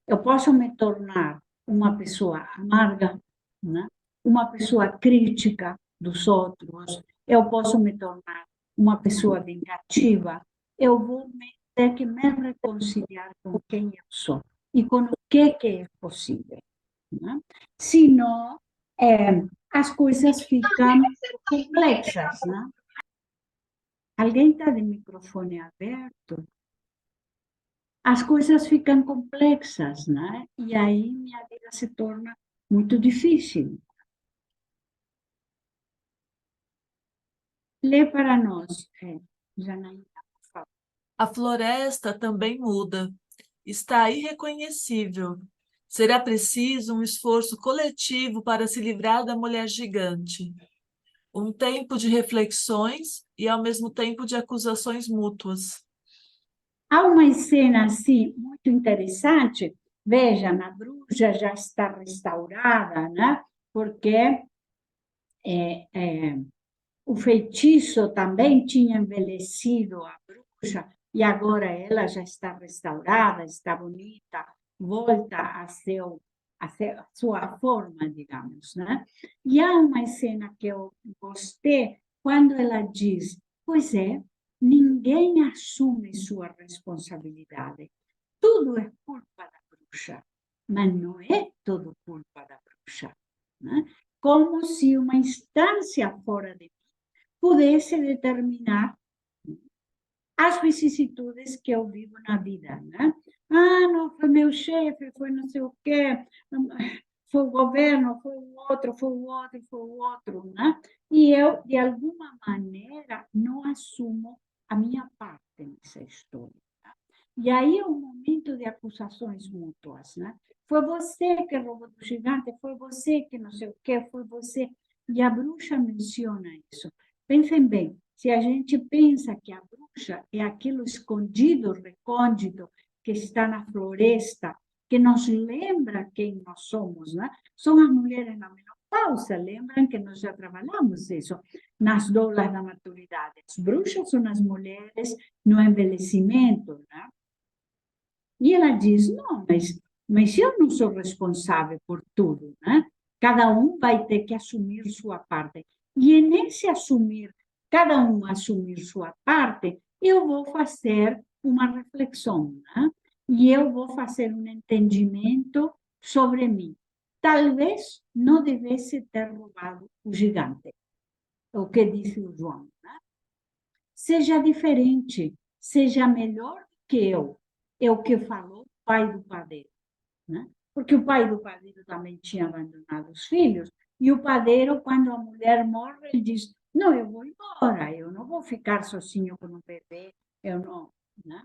Eu posso me tornar uma pessoa amarga, né? Uma pessoa crítica dos outros, eu posso me tornar uma pessoa vingativa, eu vou ter que me reconciliar com quem eu sou e com o que é possível. Né? Senão, as coisas ficam complexas. Né? Alguém está de microfone aberto? As coisas ficam complexas, né? E aí minha vida se torna muito difícil. Lê para nós, Janaína, por favor. A floresta também muda, está irreconhecível. Será preciso um esforço coletivo para se livrar da mulher gigante. Um tempo de reflexões e, ao mesmo tempo, de acusações mútuas. Há uma cena assim muito interessante. Veja, a bruxa já está restaurada, né? Porque o feitiço também tinha envelhecido a bruxa e agora ela já está restaurada, está bonita, volta a sua forma, digamos, né? E há uma cena que eu gostei quando ela diz: pois é, ninguém assume sua responsabilidade. Tudo é culpa da bruxa, mas não é tudo culpa da bruxa, né? Como se uma instância fora de pudesse determinar as vicissitudes que eu vivo na vida, né? Ah, não foi meu chefe, foi não sei o quê, foi o governo, foi o outro, foi o outro, foi o outro, né? E eu, de alguma maneira, não assumo a minha parte nessa história. Tá? E aí é um momento de acusações mútuas, né? Foi você que roubou do gigante, foi você que não sei o quê, foi você. E a bruxa menciona isso. Pensem bem, se a gente pensa que a bruxa é aquilo escondido, recôndito, que está na floresta, que nos lembra quem nós somos, né? São as mulheres na menopausa, lembram que nós já trabalhamos isso nas doulas da maturidade. As bruxas são as mulheres no envelhecimento, né? E ela diz, não, mas eu não sou responsável por tudo, né? Cada um vai ter que assumir sua parte. E nesse assumir, cada um assumir sua parte, eu vou fazer uma reflexão, né? e eu vou fazer um entendimento sobre mim. Talvez não devesse ter roubado o gigante, o que disse o João, né? Seja diferente, seja melhor que eu. É o que falou o pai do padeiro, né? Porque o pai do padeiro também tinha abandonado os filhos, e o padeiro, quando a mulher morre, ele diz: não, eu vou embora, eu não vou ficar sozinho com o bebê, eu não, né?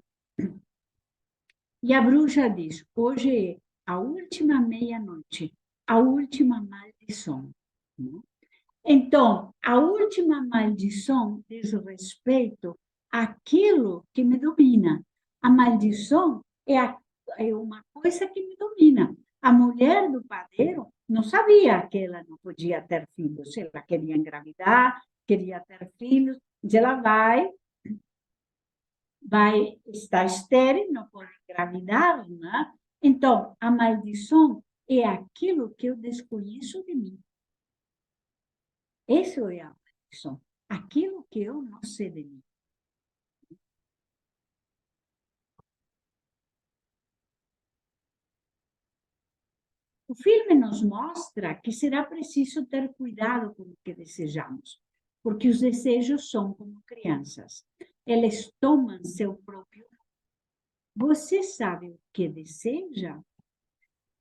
E a bruxa diz: hoje é a última meia-noite, a última maldição, né? Então, a última maldição diz respeito àquilo que me domina. A maldição é uma coisa que me domina. A mulher do padeiro não sabia que ela não podia ter filhos. Ela queria engravidar, queria ter filhos. Ela vai estar estéril, não pode engravidar, né? Então, a maldição é aquilo que eu desconheço de mim. Isso é a maldição. Aquilo que eu não sei de mim. O filme nos mostra que será preciso ter cuidado com o que desejamos, porque os desejos são como crianças. Eles tomam seu próprio. Você sabe o que deseja?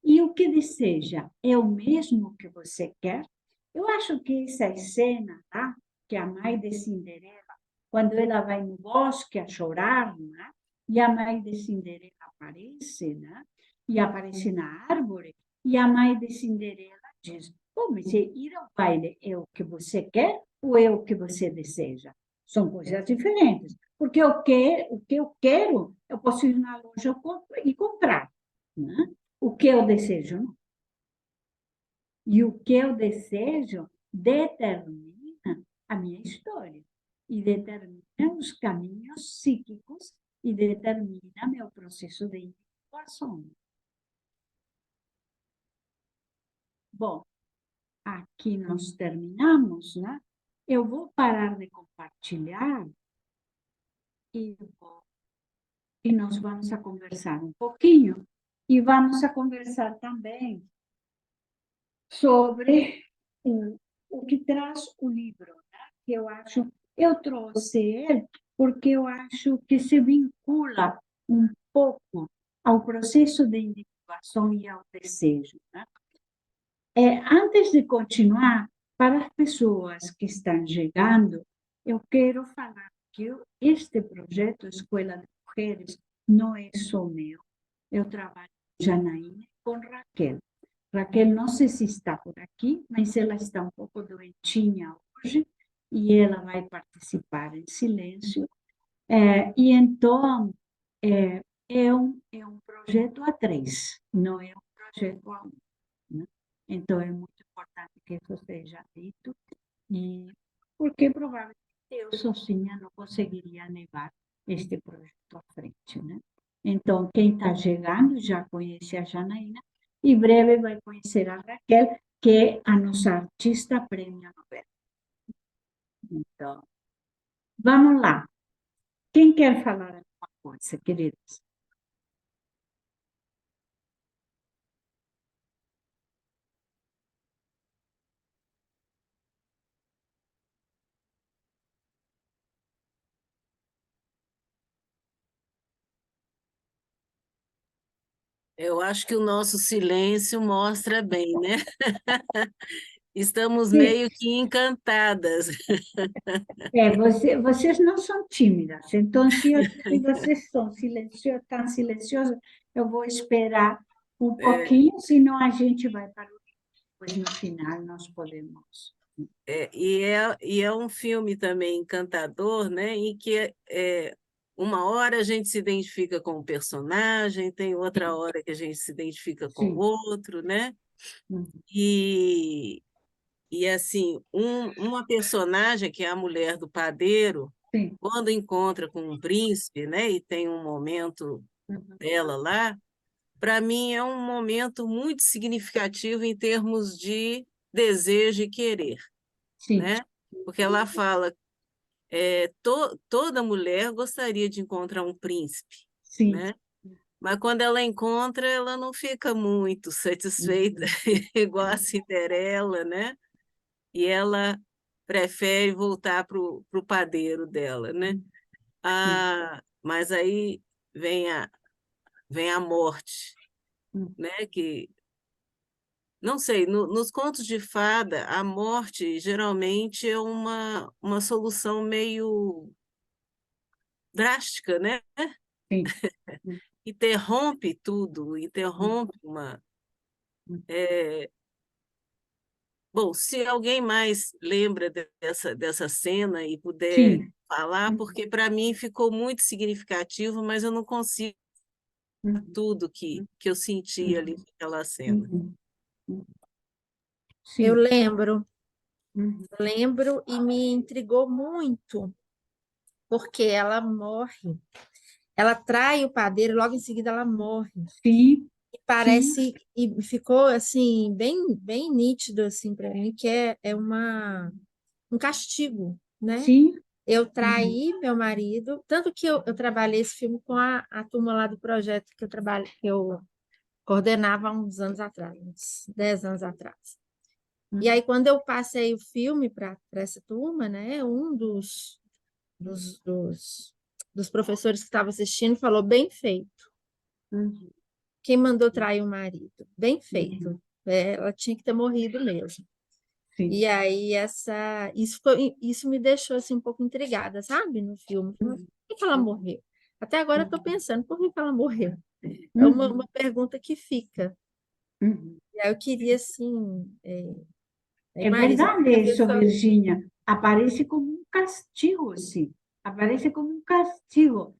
E o que deseja é o mesmo que você quer? Eu acho que essa cena, tá? Que a mãe de Cinderela, quando ela vai no bosque a chorar, né? E a mãe de Cinderela aparece, né? E aparece na árvore, e a mãe de Cinderela diz: "Bom, mas ir ao baile é o que você quer ou é o que você deseja? São coisas diferentes, porque o que eu quero, eu posso ir na loja e comprar, né? O que eu desejo, não. E o que eu desejo determina a minha história e determina os caminhos psíquicos e determina meu processo de individuação. Bom, aqui nós terminamos, né? Eu vou parar de compartilhar e, e nós vamos a conversar um pouquinho e vamos a conversar também sobre o que traz o livro, né? Que eu trouxe ele porque eu acho que se vincula um pouco ao processo de individuação e ao desejo, né? Antes de continuar, para as pessoas que estão chegando, eu quero falar que este projeto Escola de Mulheres não é só meu. Eu trabalho com Janaína e com Raquel. Raquel, não sei se está por aqui, mas ela está um pouco doentinha hoje e ela vai participar em silêncio. E então, é um projeto a três, não é um projeto a um, né? Então, é muito importante que isso seja dito, e porque provavelmente eu sozinha não conseguiria levar este projeto à frente, né? Então, quem está chegando já conhece a Janaína, e breve vai conhecer a Raquel, que é a nossa artista prêmio Nobel. Então, vamos lá. Quem quer falar alguma coisa, queridos? Eu acho que o nosso silêncio mostra bem, né? Estamos Sim. meio que encantadas. Vocês não são tímidas, então se vocês estão silenciosas, eu vou esperar um pouquinho, senão a gente vai para o depois no final nós podemos. E é um filme também encantador, né? Em que uma hora a gente se identifica com o personagem, tem outra hora que a gente se identifica com o Sim. outro, né? Uhum. E assim, uma personagem, que é a mulher do padeiro, Sim. quando encontra com um príncipe, né? E tem um momento Uhum. dela lá, para mim é um momento muito significativo em termos de desejo e querer, Sim. né? Porque ela fala, toda mulher gostaria de encontrar um príncipe, Sim. né? Mas quando ela encontra, ela não fica muito satisfeita, igual a Cinderela, né? E ela prefere voltar para o padeiro dela, né? Mas aí vem vem a morte, né? Que, não sei, nos contos de fada, a morte geralmente é uma solução meio drástica, né? sim, Interrompe tudo, interrompe uma. é, Bom, se alguém mais lembra dessa cena e puder sim. falar, porque para mim ficou muito significativo, mas eu não consigo tudo que eu senti ali naquela cena. Eu Sim. lembro e me intrigou muito, porque ela morre. Ela trai o padeiro, logo em seguida ela morre. Sim, E sim, parece, e ficou assim, bem nítido assim para mim, que um castigo, né? sim. Eu Uhum. traí meu marido, tanto que eu trabalhei esse filme com a turma lá do projeto que que eu coordenava há uns anos atrás, uns 10 anos atrás. E aí, quando eu passei o filme para essa turma, né, um dos, dos, dos professores que estava assistindo falou: bem feito. Uhum. Quem mandou trair o marido? Bem Uhum. feito. É, ela tinha que ter morrido mesmo. Sim. E aí, isso me deixou assim, um pouco intrigada, sabe, no filme. Por Uhum. que ela morreu? Até agora eu estou pensando, por que ela morreu? É uma Uhum. pergunta que fica. Uhum. E aí eu queria, assim, É Marisa, verdade queria ver isso, sua... Virgínia. Aparece como um castigo, sim. Aparece como um castigo.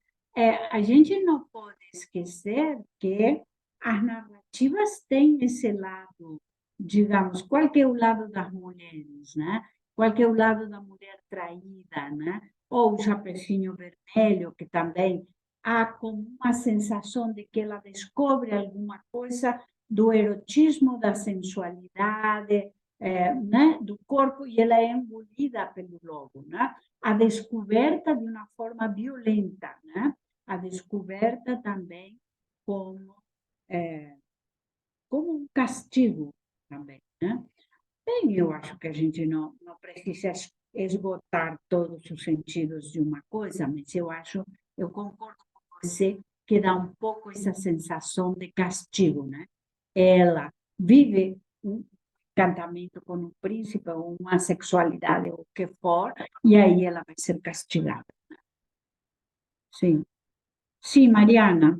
A gente não pode esquecer que as narrativas têm esse lado, digamos, qual que é o lado das mulheres, né? Qual que é o lado da mulher traída, né? Ou o Chapeuzinho Vermelho, que também há como uma sensação de que ela descobre alguma coisa do erotismo, da sensualidade, né, do corpo e ela é engolida pelo lobo, né? A descoberta de uma forma violenta, né? A descoberta também como, como um castigo também, né? Bem, eu acho que a gente não precisa esgotar todos os sentidos de uma coisa, mas eu concordo com você que dá um pouco essa sensação de castigo, né? Ela vive um encantamento com um príncipe ou uma sexualidade ou o que for, e aí ela vai ser castigada. Sim. Sim, Mariana.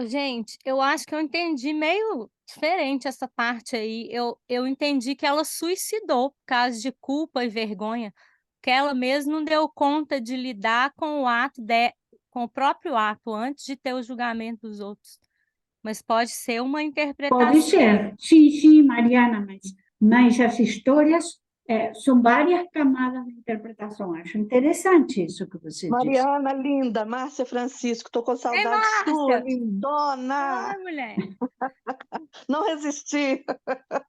Gente, eu acho que eu entendi meio diferente essa parte aí. Eu entendi que ela suicidou por causa de culpa e vergonha, que ela mesma não deu conta de lidar com com o próprio ato antes de ter o julgamento dos outros. Mas pode ser uma Pode interpretação. ser. Sim, sim, Mariana, mas as histórias são várias camadas de interpretação. Acho interessante isso que você disse. Mariana, linda, Márcia Francisco, tô com Ei, saudade sua, Márcia! lindona. Oi, mulher! Não resisti.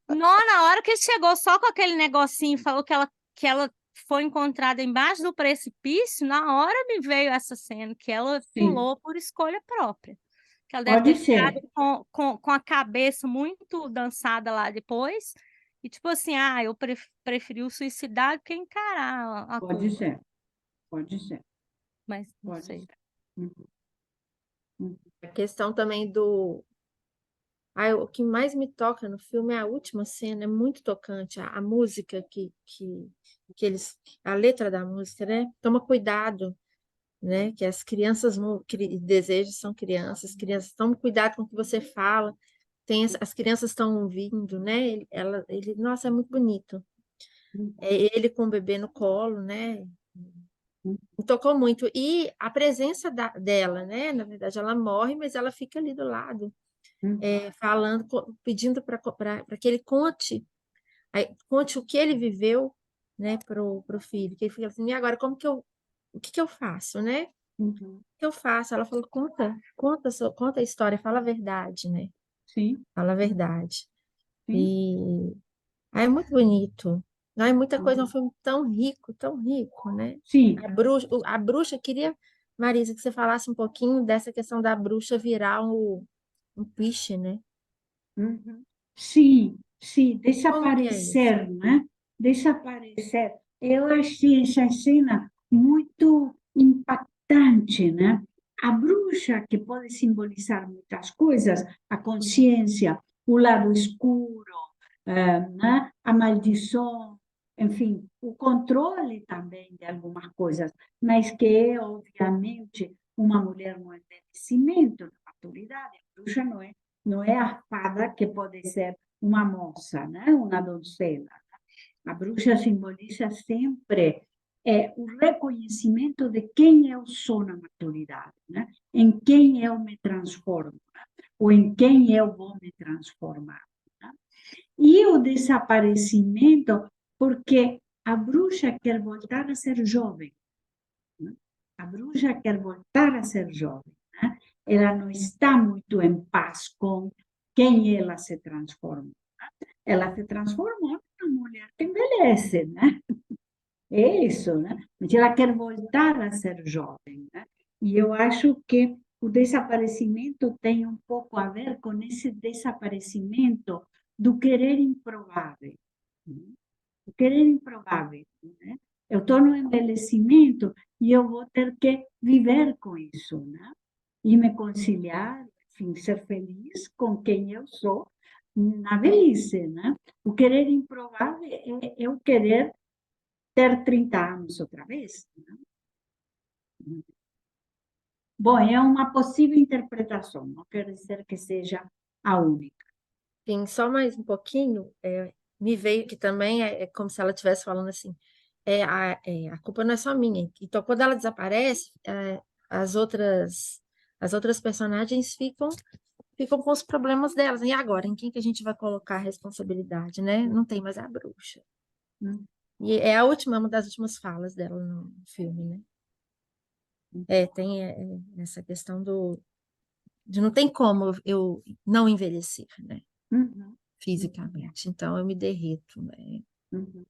Não, na hora que chegou só com aquele negocinho, falou que ela foi encontrada embaixo do precipício, na hora me veio essa cena, que ela Sim, pulou por escolha própria. Que ela deve pode ter ser. ficado com a cabeça muito dançada lá depois. E tipo assim, eu preferi o suicidar do que encarar a Pode culpa. ser. Pode ser. Mas não Pode sei. ser. Uhum, uhum. A questão também o que mais me toca no filme é a última cena, é muito tocante. A música que eles... A letra da música, né? Toma cuidado, né? Que as crianças desejos são crianças, toma cuidado com o que você fala. As crianças estão ouvindo, né? Nossa, é muito bonito. É ele com o bebê no colo, né? Me tocou muito. E a presença dela, né? Na verdade, ela morre, mas ela fica ali do lado, falando, pedindo para que ele conte o que ele viveu, né, pro filho. Que ele fica assim, e agora, o que que eu faço, né? O Uhum. que eu faço? Ela falou, conta a história, fala a verdade, né? Sim, Fala a verdade. sim. E é muito bonito. Não é muita coisa, é um filme tão rico, né? Sim, A bruxa queria Marisa, que você falasse um pouquinho dessa questão da bruxa virar um piche, né? Uhum. Sim, sim, Como que é isso? desaparecer, né? Desaparecer. Eu achei essa cena muito impactante, né? A bruxa, que pode simbolizar muitas coisas, a consciência, o lado escuro, né? A maldição, enfim, o controle também de algumas coisas, mas que é, obviamente, uma mulher no envelhecimento, na maturidade. A bruxa não é a fada que pode ser uma moça, né? Uma doncella. A bruxa simboliza sempre o reconhecimento de quem eu sou na maturidade, né? Em quem eu me transformo, né? Ou em quem eu vou me transformar. Né? E o desaparecimento, porque a bruxa quer voltar a ser jovem. Né? A bruxa quer voltar a ser jovem. Né? Ela não está muito em paz com quem ela se transformou. Ela se transformou numa mulher que envelhece, né? É isso, né? Mas ela quer voltar a ser jovem, né? E eu acho que o desaparecimento tem um pouco a ver com esse desaparecimento do querer improvável. Né? O querer improvável, né? Eu estou no envelhecimento e eu vou ter que viver com isso, né? E me conciliar, enfim, ser feliz com quem eu sou na velhice, né? O querer improvável é eu querer ter 30 anos outra vez. Né? Bom, é uma possível interpretação, não quer dizer que seja a única. Sim, só mais um pouquinho, me veio que também é como se ela estivesse falando assim, a culpa não é só minha. Então, quando ela desaparece, as outras personagens ficam com os problemas delas. E agora, em quem que a gente vai colocar a responsabilidade, né? Não tem mais a bruxa. Hum. E é uma das últimas falas dela no filme, né? Tem essa questão de não tem como eu não envelhecer, né? Uhum, Fisicamente. Então, eu me derreto, né? uhum.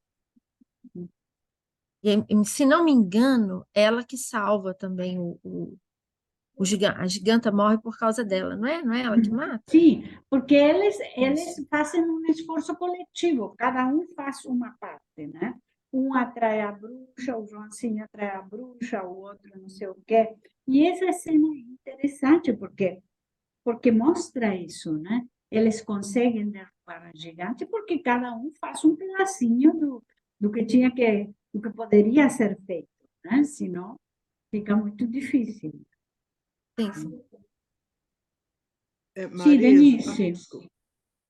E, se não me engano, ela que salva também o gigante. A giganta morre por causa dela, não é? Não é ela que mata? Sim, porque eles Isso. fazem um esforço coletivo, cada um faz uma parte, né? Um atrai a bruxa, o Joãozinho atrai a bruxa, o outro não sei o quê. E essa cena é interessante porque mostra isso, né? Eles conseguem derrubar a gigante porque cada um faz um pedacinho do que do que poderia ser feito, né? Senão fica muito difícil. Sim, sim. Sim, Marisa, Denise.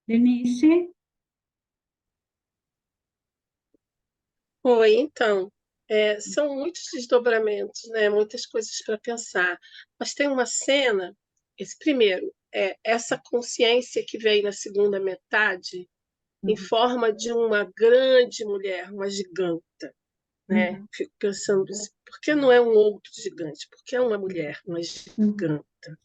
Denise? oi, então, são muitos desdobramentos, né? Muitas coisas para pensar. Mas tem uma cena, primeiro, essa consciência que veio na segunda metade em forma de uma grande mulher, uma giganta, né? Uhum. Fico pensando, por que não é um outro gigante? Por que é uma mulher, uma giganta,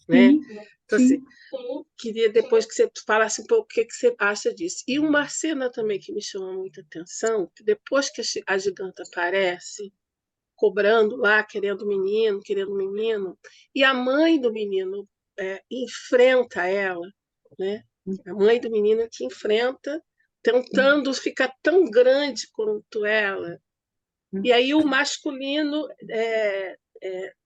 né? Sim, Então, assim, sim. queria depois que você falasse um pouco o que você acha disso. E uma cena também que me chama muita atenção, que depois que a giganta aparece, cobrando lá, querendo um menino, e a mãe do menino enfrenta ela, né? A mãe do menino que enfrenta, tentando ficar tão grande quanto ela. E aí o masculino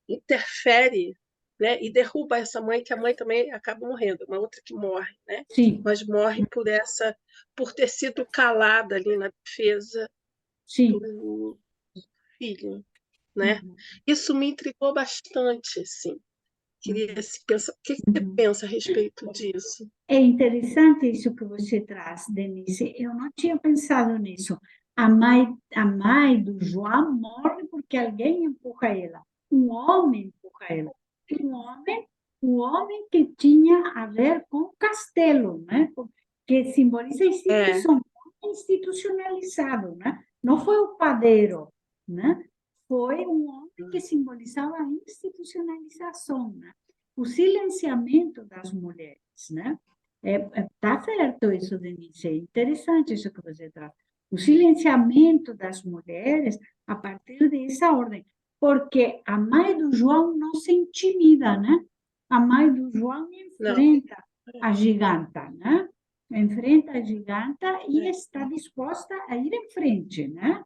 interfere, né, e derruba essa mãe, que a mãe também acaba morrendo, uma outra que morre, né? Sim, Mas morre por ter sido calada ali na defesa sim. do filho, né? Isso me intrigou bastante, assim. Queria se pensar, o que você pensa a respeito disso? É interessante isso que você traz, Denise. Eu não tinha pensado nisso. A mãe do João morre porque alguém empurra ela. Um homem empurra ela. Um homem que tinha a ver com o castelo, né? Que simboliza a É, instituição, institucionalizado, né? Não foi o padeiro, né? Foi um homem que simbolizava a institucionalização, né? O silenciamento das mulheres, né? Tá certo isso, Denise, é interessante isso que você traz. O silenciamento das mulheres a partir dessa ordem. porque a mãe do João não se intimida, né? A mãe do João Não, enfrenta a giganta, né? Enfrenta a giganta e está disposta a ir em frente, né?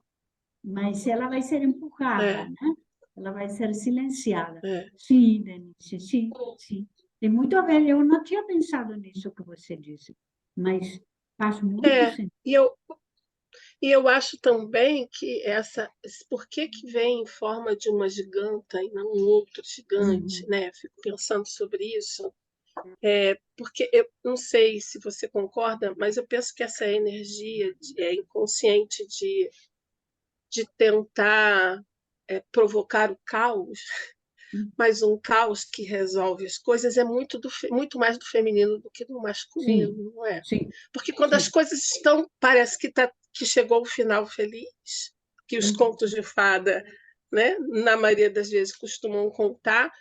Mas ela vai ser empurrada, é, né? Ela vai ser silenciada. é. Sim, Denise, sim, sim. Tem muito a ver. Eu não tinha pensado nisso que você disse, mas faz muito É, sentido. e eu acho também que por que que vem em forma de uma giganta e não um outro gigante, Uhum. né? Fico pensando sobre isso. Porque eu não sei se você concorda, mas eu penso que essa energia inconsciente de tentar provocar o caos, mas um caos que resolve as coisas é muito mais do feminino do que do masculino, Sim, não é? sim, Porque quando as sim. coisas estão, parece que chegou o final feliz, que os Uhum. contos de fada, né, na maioria das vezes costumam contar,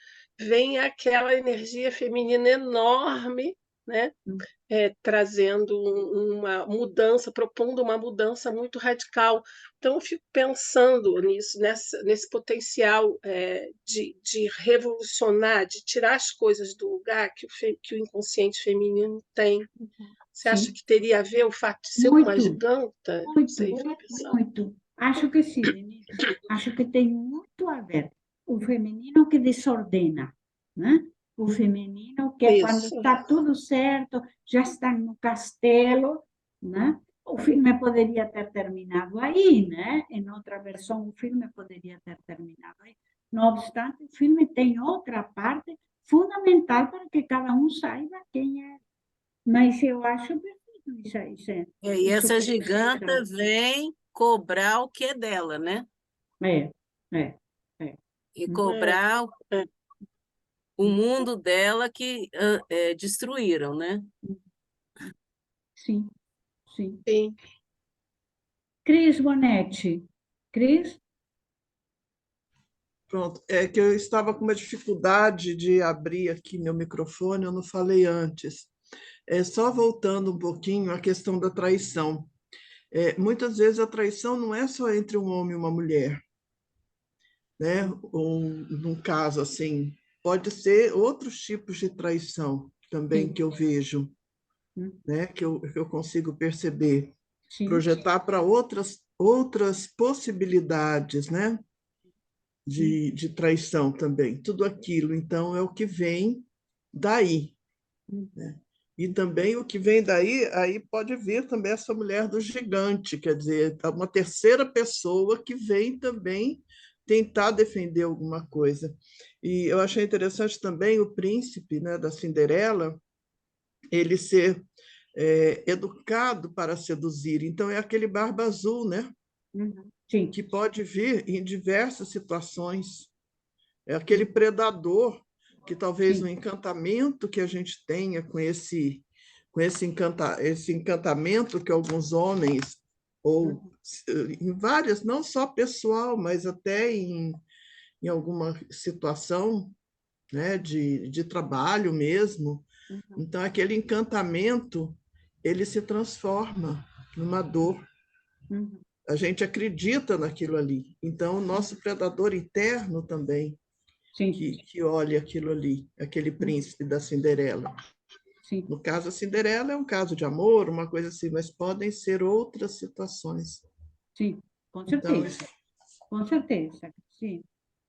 vem aquela energia feminina enorme, né, trazendo uma mudança, propondo uma mudança muito radical. Então, eu fico pensando nisso, nesse potencial de revolucionar, de tirar as coisas do lugar que o inconsciente feminino tem. Você acha Sim, que teria a ver o fato de ser uma muito, giganta? Não sei, muito, fico pensando. muito. Acho que sim, Denise. Acho que tem muito a ver. O feminino que desordena, né? O feminino que quando Isso, está tudo certo, já está no castelo, né? O filme poderia ter terminado aí, né? Em outra versão, o filme poderia ter terminado aí. Não obstante, o filme tem outra parte fundamental para que cada um saiba quem é. Mas eu acho perfeito E isso essa que você giganta traz. vem cobrar o que é dela, né? É, é, é. E Uhum. cobrar é, o mundo dela que destruíram, né? Sim, sim. sim. Cris Bonetti. Cris? Pronto, é que eu estava com uma dificuldade de abrir aqui meu microfone, eu não falei antes. Só voltando um pouquinho à questão da traição. Muitas vezes a traição não é só entre um homem e uma mulher, né? Ou num caso assim, pode ser outros tipos de traição também Sim, que eu vejo, hum, né? Que eu consigo perceber, sim, projetar para outras possibilidades, né? sim, De traição também. Tudo aquilo, então, é o que vem daí. hum, E também o que vem daí, aí pode vir também essa mulher do gigante, quer dizer, uma terceira pessoa que vem também tentar defender alguma coisa. E eu achei interessante também o príncipe, né, da Cinderela, ele ser educado para seduzir. Então, é aquele barba azul, né, sim, que pode vir em diversas situações. É aquele hum, predador que talvez o sim, encantamento que a gente tenha esse encantamento que alguns homens, ou hum, em várias, não só pessoal, mas até em alguma situação, né, de trabalho mesmo. hum, Então, aquele encantamento, ele se transforma numa dor. hum, A gente acredita naquilo ali. Então, o nosso predador interno também, sim, que olha aquilo ali, aquele hum, príncipe da Cinderela. sim, No caso, a Cinderela é um caso de amor, uma coisa assim, mas podem ser outras situações. sim, com Então, certeza, sim,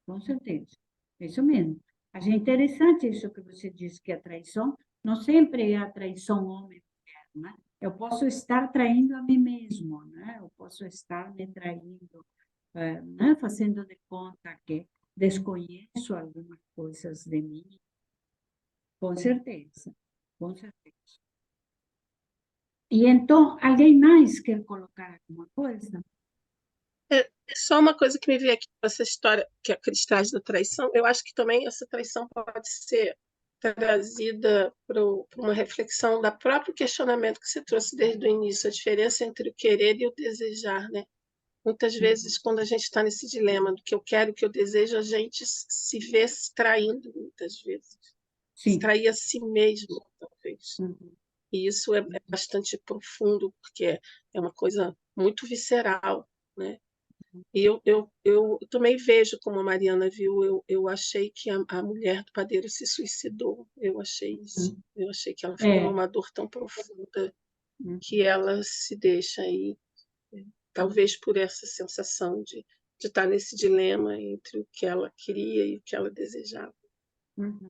com certeza. É isso mesmo. Achei interessante isso que você disse, que a traição não sempre é a traição homem-mulher, né? Eu posso estar traindo a mim mesmo, né? Eu posso estar me traindo, né? Fazendo de conta que desconheço algumas coisas de mim, com certeza, com certeza. E então, alguém mais quer colocar alguma coisa? Só uma coisa que me veio aqui com essa história que a Cris traz da traição, eu acho que também essa traição pode ser trazida para uma reflexão da próprio questionamento que você trouxe desde o início, a diferença entre o querer e o desejar, né? Muitas vezes, quando a gente está nesse dilema do que eu quero e o que eu desejo, a gente se vê se traindo muitas vezes. Se Sim. trair a si mesmo, talvez. Uhum. E isso é bastante profundo, porque é uma coisa muito visceral, né? E eu também vejo como a Mariana viu, eu achei que a mulher do padeiro se suicidou. Eu achei isso. Eu achei que ela ficou É. numa dor tão profunda Uhum. que ela se deixa aí, talvez por essa sensação de estar nesse dilema entre o que ela queria e o que ela desejava. Uhum.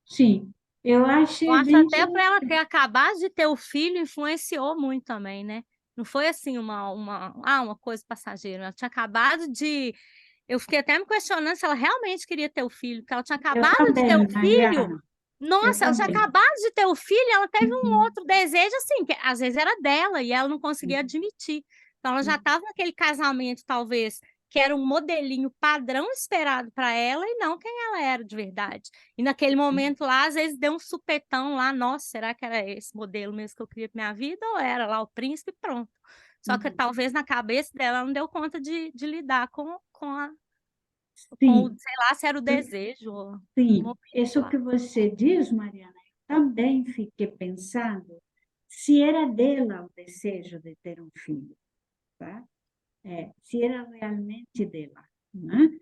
Sim, eu Eu achei acho bem até para ela ter acabado de ter o filho influenciou muito também, né? Não foi assim uma coisa passageira. Ela tinha acabado de. Eu fiquei até me questionando se ela realmente queria ter o filho, porque ela tinha eu acabado de ter também, o filho. Mariana, eu Nossa, ela tinha também. acabado de ter o filho, ela teve um outro desejo, assim, que às vezes era dela e ela não conseguia admitir. Então, ela já estava naquele casamento, talvez, que era um modelinho padrão esperado para ela e não quem ela era de verdade. E naquele momento lá, às vezes deu um supetão lá, nossa, será que era esse modelo mesmo que eu queria para minha vida? Ou era lá o príncipe, pronto. Só que talvez na cabeça dela ela não deu conta de lidar Sim, sei lá, se era o desejo, ou o sim. momento Isso lá. que você diz, Mariana, eu também fiquei pensando se era dela o desejo de ter um filho, tá? Se era realmente dela, né?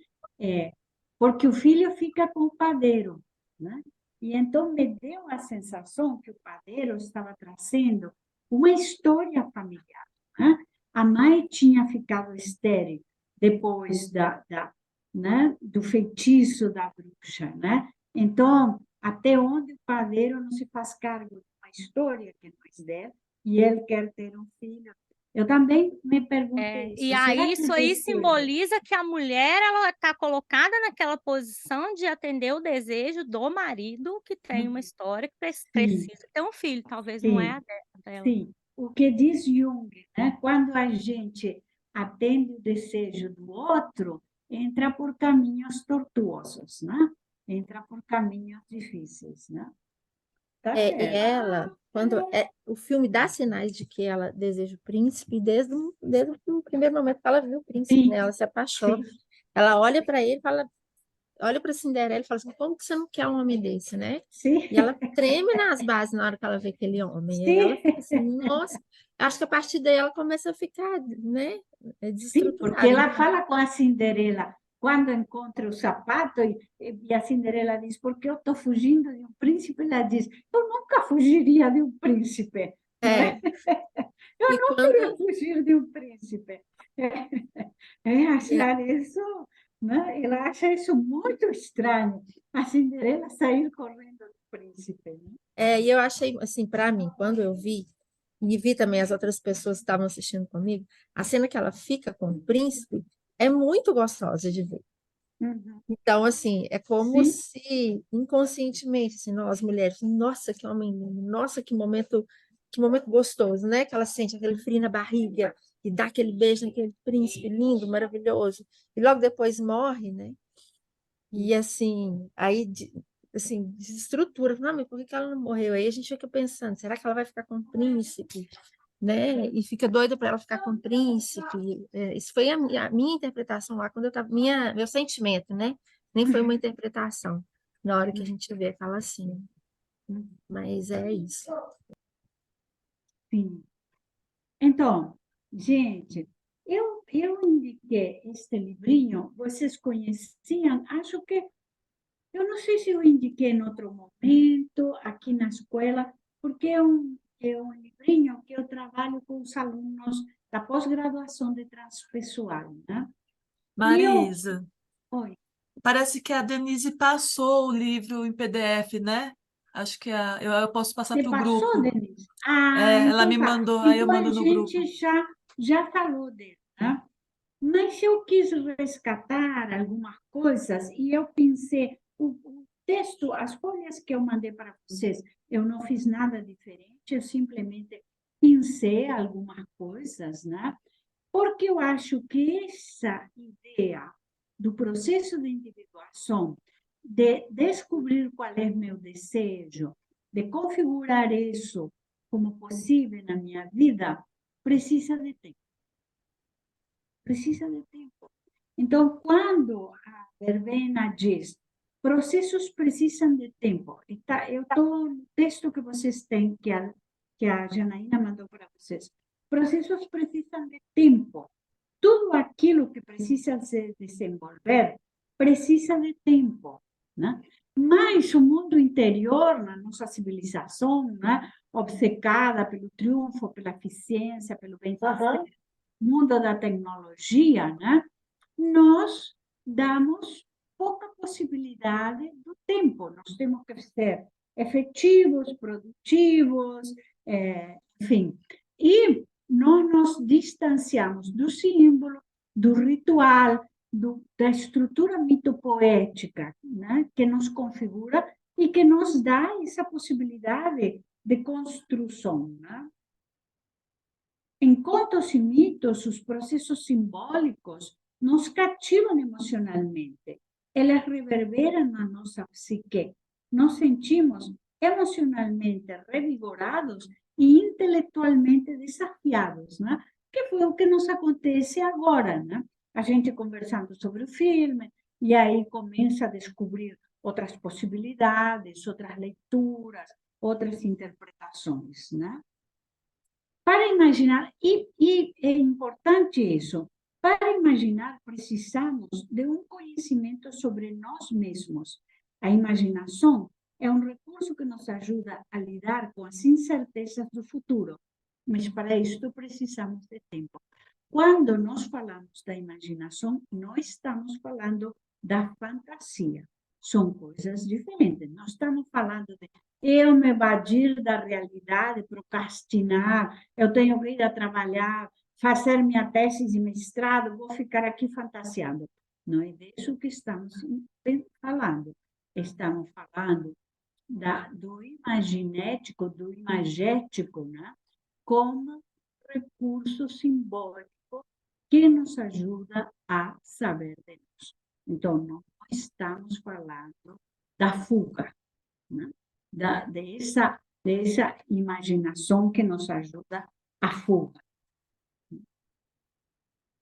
Porque o filho fica com o padeiro, né? E então me deu a sensação que o padeiro estava trazendo uma história familiar, né? A mãe tinha ficado estéril depois né, do feitiço da bruxa, né? Então, até onde o padeiro não se faz cargo de uma história que não é dele, e ele quer ter um filho. Eu também me perguntei E isso. Será aí que o isso aí desejo... simboliza que a mulher ela está colocada naquela posição de atender o desejo do marido que tem uma história que Sim, precisa ter um filho, talvez não é a sim, dela. sim. O que diz Jung, né? Quando a gente atende o desejo do outro, entra por caminhos tortuosos, né? Entra por caminhos difíceis, né? Tá E certo. ela, o filme dá sinais de que ela deseja o príncipe desde o primeiro momento que ela viu o príncipe, né? Sim, Ela se apaixona. sim, Ela olha para ele, olha para Cinderela e fala assim, como que você não quer um homem desse, né? sim, E ela treme nas bases na hora que ela vê aquele homem. E aí ela sim. fica assim, nossa, acho que a partir daí ela começa a ficar, né, Sim, porque desestruturada. ela fala com a Cinderela quando encontra o sapato e a Cinderela diz, porque eu estou fugindo de um príncipe? Ela diz, eu nunca fugiria de um príncipe, não É, é? Eu e nunca ia fugir de um príncipe. Achar isso, né? Ela acha isso muito estranho, a Cinderela sair correndo do príncipe. Né? e eu achei, assim, para mim, quando eu vi, e vi também as outras pessoas que estavam assistindo comigo, a cena que ela fica com o príncipe é muito gostosa de ver. Uhum. Então, assim, é como Sim, se inconscientemente, assim, nós mulheres, nossa, que homem lindo, nossa, que momento gostoso, né? Que ela sente aquele frio na barriga e dá aquele beijo naquele príncipe lindo, maravilhoso. E logo depois morre, né? E assim, aí assim, desestrutura. Não, mas por que que ela não morreu? Aí a gente fica pensando, será que ela vai ficar com o príncipe? Né? E fica doida para ela ficar com o príncipe. Isso foi a minha interpretação lá, quando eu tava, meu sentimento, né? Nem foi uma interpretação na hora que a gente vê aquela cena. Mas é isso. sim. Então, gente, eu indiquei este livrinho, vocês conheciam? Acho que, eu não sei se eu indiquei em outro momento, aqui na escola, porque é um livrinho que eu trabalho com os alunos da pós-graduação de transpessoal, né? E eu, Marisa, oi, parece que a Denise passou o livro em PDF, né? Acho que eu posso passar você para o passou, grupo. Denise? Ah, Ela então me tá. mandou, aí eu Então a mando no gente grupo. já falou dele, né? Mas eu quis resgatar algumas coisas e eu pensei, o texto, as folhas que eu mandei para vocês, eu não fiz nada diferente, eu simplesmente pensei algumas coisas, né? Porque eu acho que essa ideia do processo de individuação, de descobrir qual é meu desejo, de configurar isso como possível na minha vida, precisa de tempo. Precisa de tempo. Então, quando a verbena diz processos precisam de tempo, eu estou no texto que vocês têm, que a Janaína mandou para vocês. Processos precisam de tempo. tudo aquilo que precisa se desenvolver precisa de tempo, né? Mas o mundo interior, na nossa civilização, né, obcecada pelo triunfo, pela eficiência, pelo bem-fazer, mundo da tecnologia, né, nós damos pouca possibilidade do tempo. Nós temos que ser efetivos, produtivos, enfim. E nós nos distanciamos do símbolo, do ritual, da estrutura mitopoética, né, que nos configura e que nos dá essa possibilidade de construção, né? Em contos e mitos, os processos simbólicos nos cativam emocionalmente. Eles reverberam na nossa psique. Nos sentimos emocionalmente revigorados e intelectualmente desafiados, né? Que foi o que nos acontece agora, né? A gente conversando sobre o filme, e aí começa a descobrir outras possibilidades, outras leituras, outras interpretações, né? Para imaginar, e é importante isso, para imaginar precisamos de um conhecimento sobre nós mesmos. A imaginação é um recurso que nos ajuda a lidar com as incertezas do futuro, mas para isso precisamos de tempo. Quando nós falamos da imaginação, não estamos falando da fantasia. São coisas diferentes. Não estamos falando de eu me evadir da realidade, procrastinar, eu tenho que ir a trabalhar, fazer minha tese de mestrado, vou ficar aqui fantasiando. Não é disso que estamos falando. Estamos falando do imaginético, do imagético, né? Como recurso simbólico que nos ajuda a saber de nós. Então, não estamos falando da fuga, né? Dessa imaginação que nos ajuda a fuga.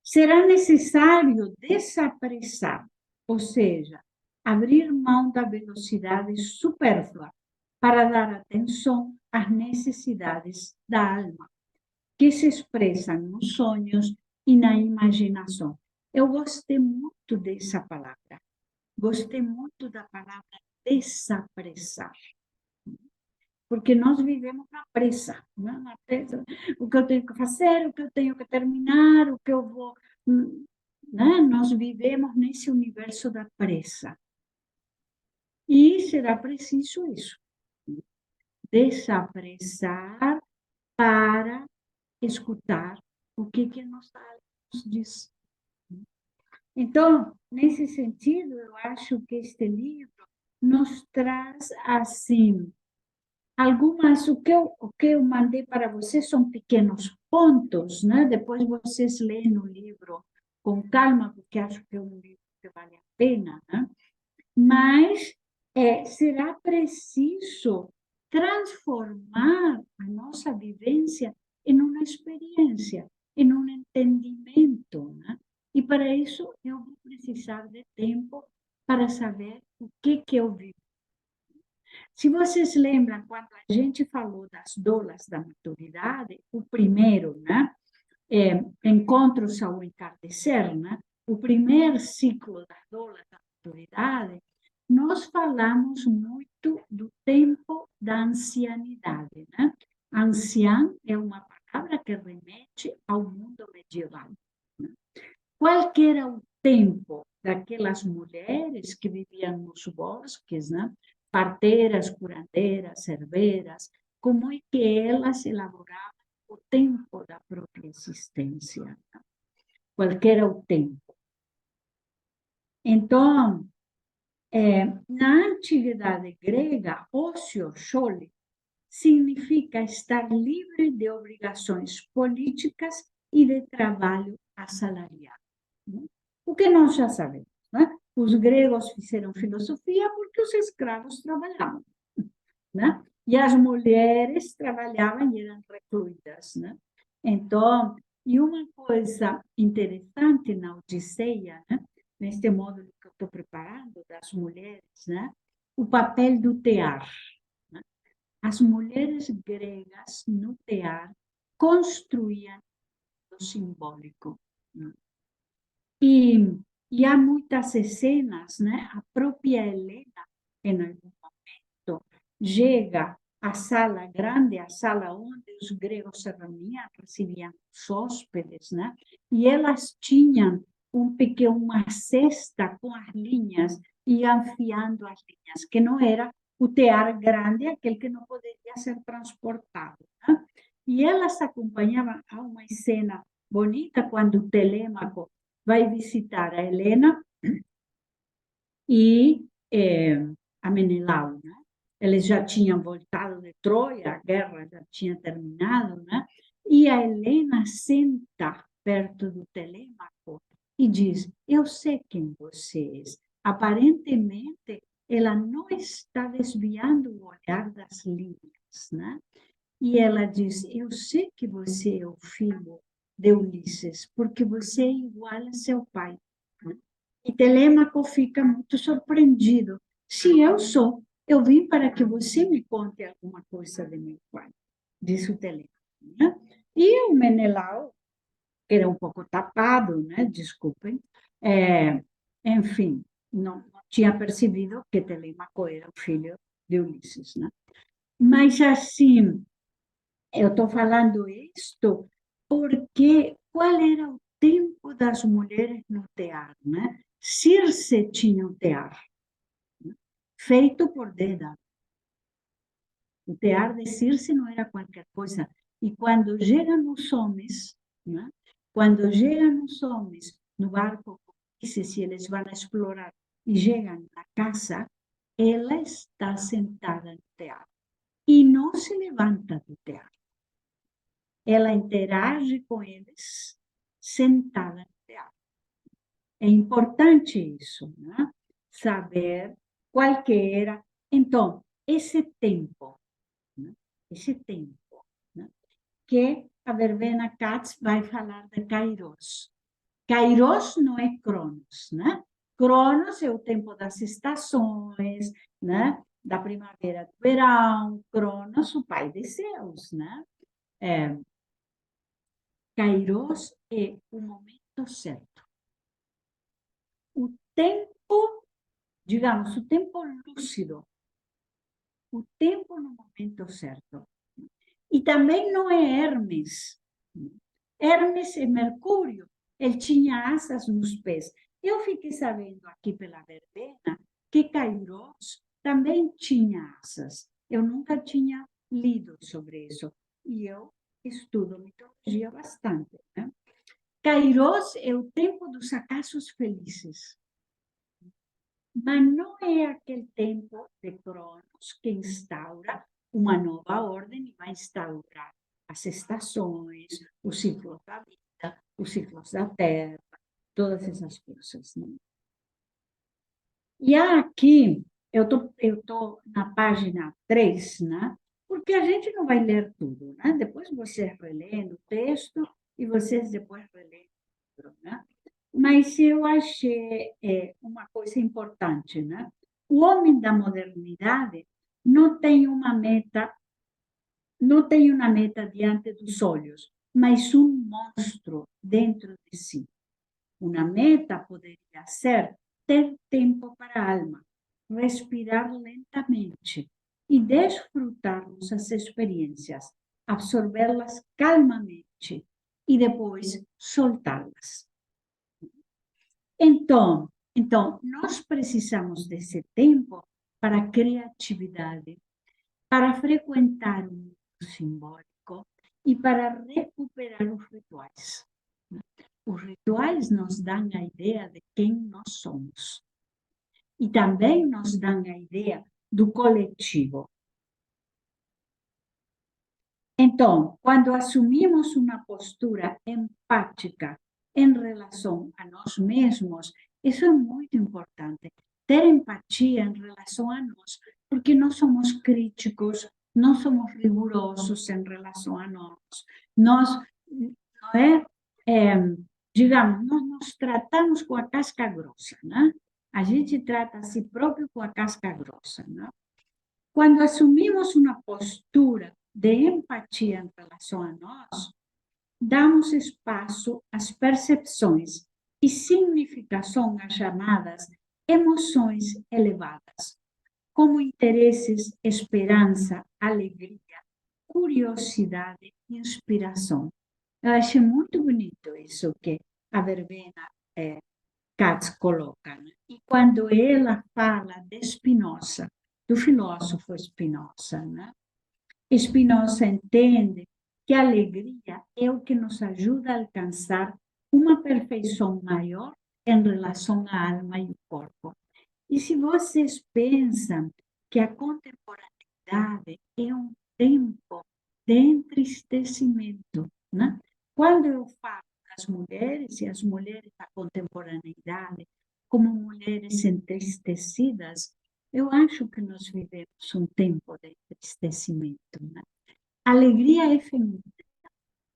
Será necessário desapressar, ou seja, abrir mão da velocidade supérflua para dar atenção às necessidades da alma, que se expressam nos sonhos e na imaginação. Eu gostei muito dessa palavra. Gostei muito da palavra desapressar. Porque nós vivemos na pressa, né? Na pressa, o que eu tenho que fazer, o que eu tenho que terminar, o que eu vou... Né? Nós vivemos nesse universo da pressa. E será preciso isso. Desapressar para escutar o que a nossa alma nos diz. Então, nesse sentido, eu acho que este livro nos traz, assim, algumas, o que eu mandei para vocês são pequenos pontos, né? Depois vocês leem o livro com calma, porque acho que é um livro que vale a pena, né? Mas será preciso transformar a nossa vivência em uma experiência, em um entendimento, né? E para isso eu vou precisar de tempo para saber o que eu vivo. Se vocês lembram, quando a gente falou das dolas da maturidade, o primeiro, né? Encontros ao entardecer, né? O primeiro ciclo das dolas da maturidade, nós falamos muito do tempo da ancianidade, né? Anciã é uma palavra que remete ao mundo medieval, né? Qual que era o tempo daquelas mulheres que viviam nos bosques, né? Parteiras, curandeiras, serveiras, como é que elas elaboravam o tempo da própria existência, né? Qual que era o tempo. Então, na antiguidade grega, ócio, xole, significa estar livre de obrigações políticas e de trabalho assalariado. Né? O que nós já sabemos, né? Os gregos fizeram filosofia porque os escravos trabalhavam, né? E as mulheres trabalhavam e eram recluídas, né? Então, e uma coisa interessante na Odisseia, né? Neste módulo que eu estou preparando das mulheres, né? O papel do tear. Né? As mulheres gregas no tear construíam o simbólico. Né? E há muitas cenas, né? A própria Helena, em algum momento, chega à sala grande, a sala onde os gregos se reuniam, recebiam os hóspedes, né? E elas tinham uma cesta com as linhas e enfiando as linhas, que não era o tear grande, aquele que não poderia ser transportado, né? E elas acompanhavam a uma cena bonita quando Telêmaco vai visitar a Helena e a Menelau, né? Eles já tinham voltado de Troia, a guerra já tinha terminado, né? E a Helena senta perto do Telêmaco e diz: eu sei quem você é. Aparentemente, ela não está desviando o olhar das linhas, né? E ela diz: eu sei que você é o filho de Ulisses, porque você é igual a seu pai. E Telêmaco fica muito surpreendido. Se eu sou, eu vim para que você me conte alguma coisa de meu pai, disse o Telêmaco, né? E o Menelau, que era um pouco tapado, né? Desculpem, enfim, não tinha percebido que Telêmaco era o filho de Ulisses, né? Mas assim, eu estou falando isto porque qual era o tempo das mulheres no tear, né? Circe tinha um tear, né? Feito por Dédalo. O tear de Circe não era qualquer coisa. E quando chegam os homens, né? Quando chegam os homens no barco, se eles vão explorar e chegam na casa, ela está sentada no tear e não se levanta do tear. Ela interage com eles sentada no teatro. É importante isso, né? Saber qual que era. Então, esse tempo, né? Esse tempo, né? Que a Verbena Katz vai falar de Kairos. Kairos não é Cronos, né? Cronos é o tempo das estações, né? Da primavera, do verão. Cronos, o pai de Zeus, né? Kairos é o momento certo. O tempo, digamos, o tempo lúcido. O tempo no momento certo. E também não é Hermes. Hermes é Mercúrio. Ele tinha asas nos pés. Eu fiquei sabendo aqui pela verbena que Kairos também tinha asas. Eu nunca tinha lido sobre isso. E eu estudo mitologia bastante, né? Kairos é o tempo dos acasos felizes. Mas não é aquele tempo de Cronos que instaura uma nova ordem e vai instaurar as estações, os ciclos da vida, os ciclos da Terra, todas essas coisas, né? E aqui, eu tô na página 3, né? Porque a gente não vai ler tudo, né? Depois você relê o texto e vocês depois relêem o livro, né? Mas eu achei uma coisa importante, né? O homem da modernidade não tem uma meta diante dos olhos, mas um monstro dentro de si. Uma meta poderia ser ter tempo para a alma, respirar lentamente e desfrutarmos as experiências, absorvê-las calmamente e depois soltá-las. Então, nós precisamos desse tempo para a criatividade, para frequentar o mundo simbólico e para recuperar os rituais. Os rituais nos dão a ideia de quem nós somos. E também nos dão a ideia do coletivo. Então, quando assumimos uma postura empática em relação a nós mesmos, isso é muito importante. Ter empatia em relação a nós, porque não somos críticos, não somos rigorosos em relação a nós. Nós, não é, digamos, nós nos tratamos com a casca grossa, né? A gente trata a si próprio com a casca grossa, né? Quando assumimos uma postura de empatia em relação a nós, damos espaço às percepções e significação às chamadas emoções elevadas, como interesses, esperança, alegria, curiosidade e inspiração. Eu achei muito bonito isso que a verbena Katz coloca, né? E quando ela fala de Spinoza, do filósofo Spinoza, né? Spinoza entende que a alegria é o que nos ajuda a alcançar uma perfeição maior em relação à alma e ao corpo. E se vocês pensam que a contemporaneidade é um tempo de entristecimento, né? Quando eu falo das mulheres e as mulheres da contemporaneidade como mulheres entristecidas, eu acho que nós vivemos um tempo de entristecimento, né? A alegria é feminina,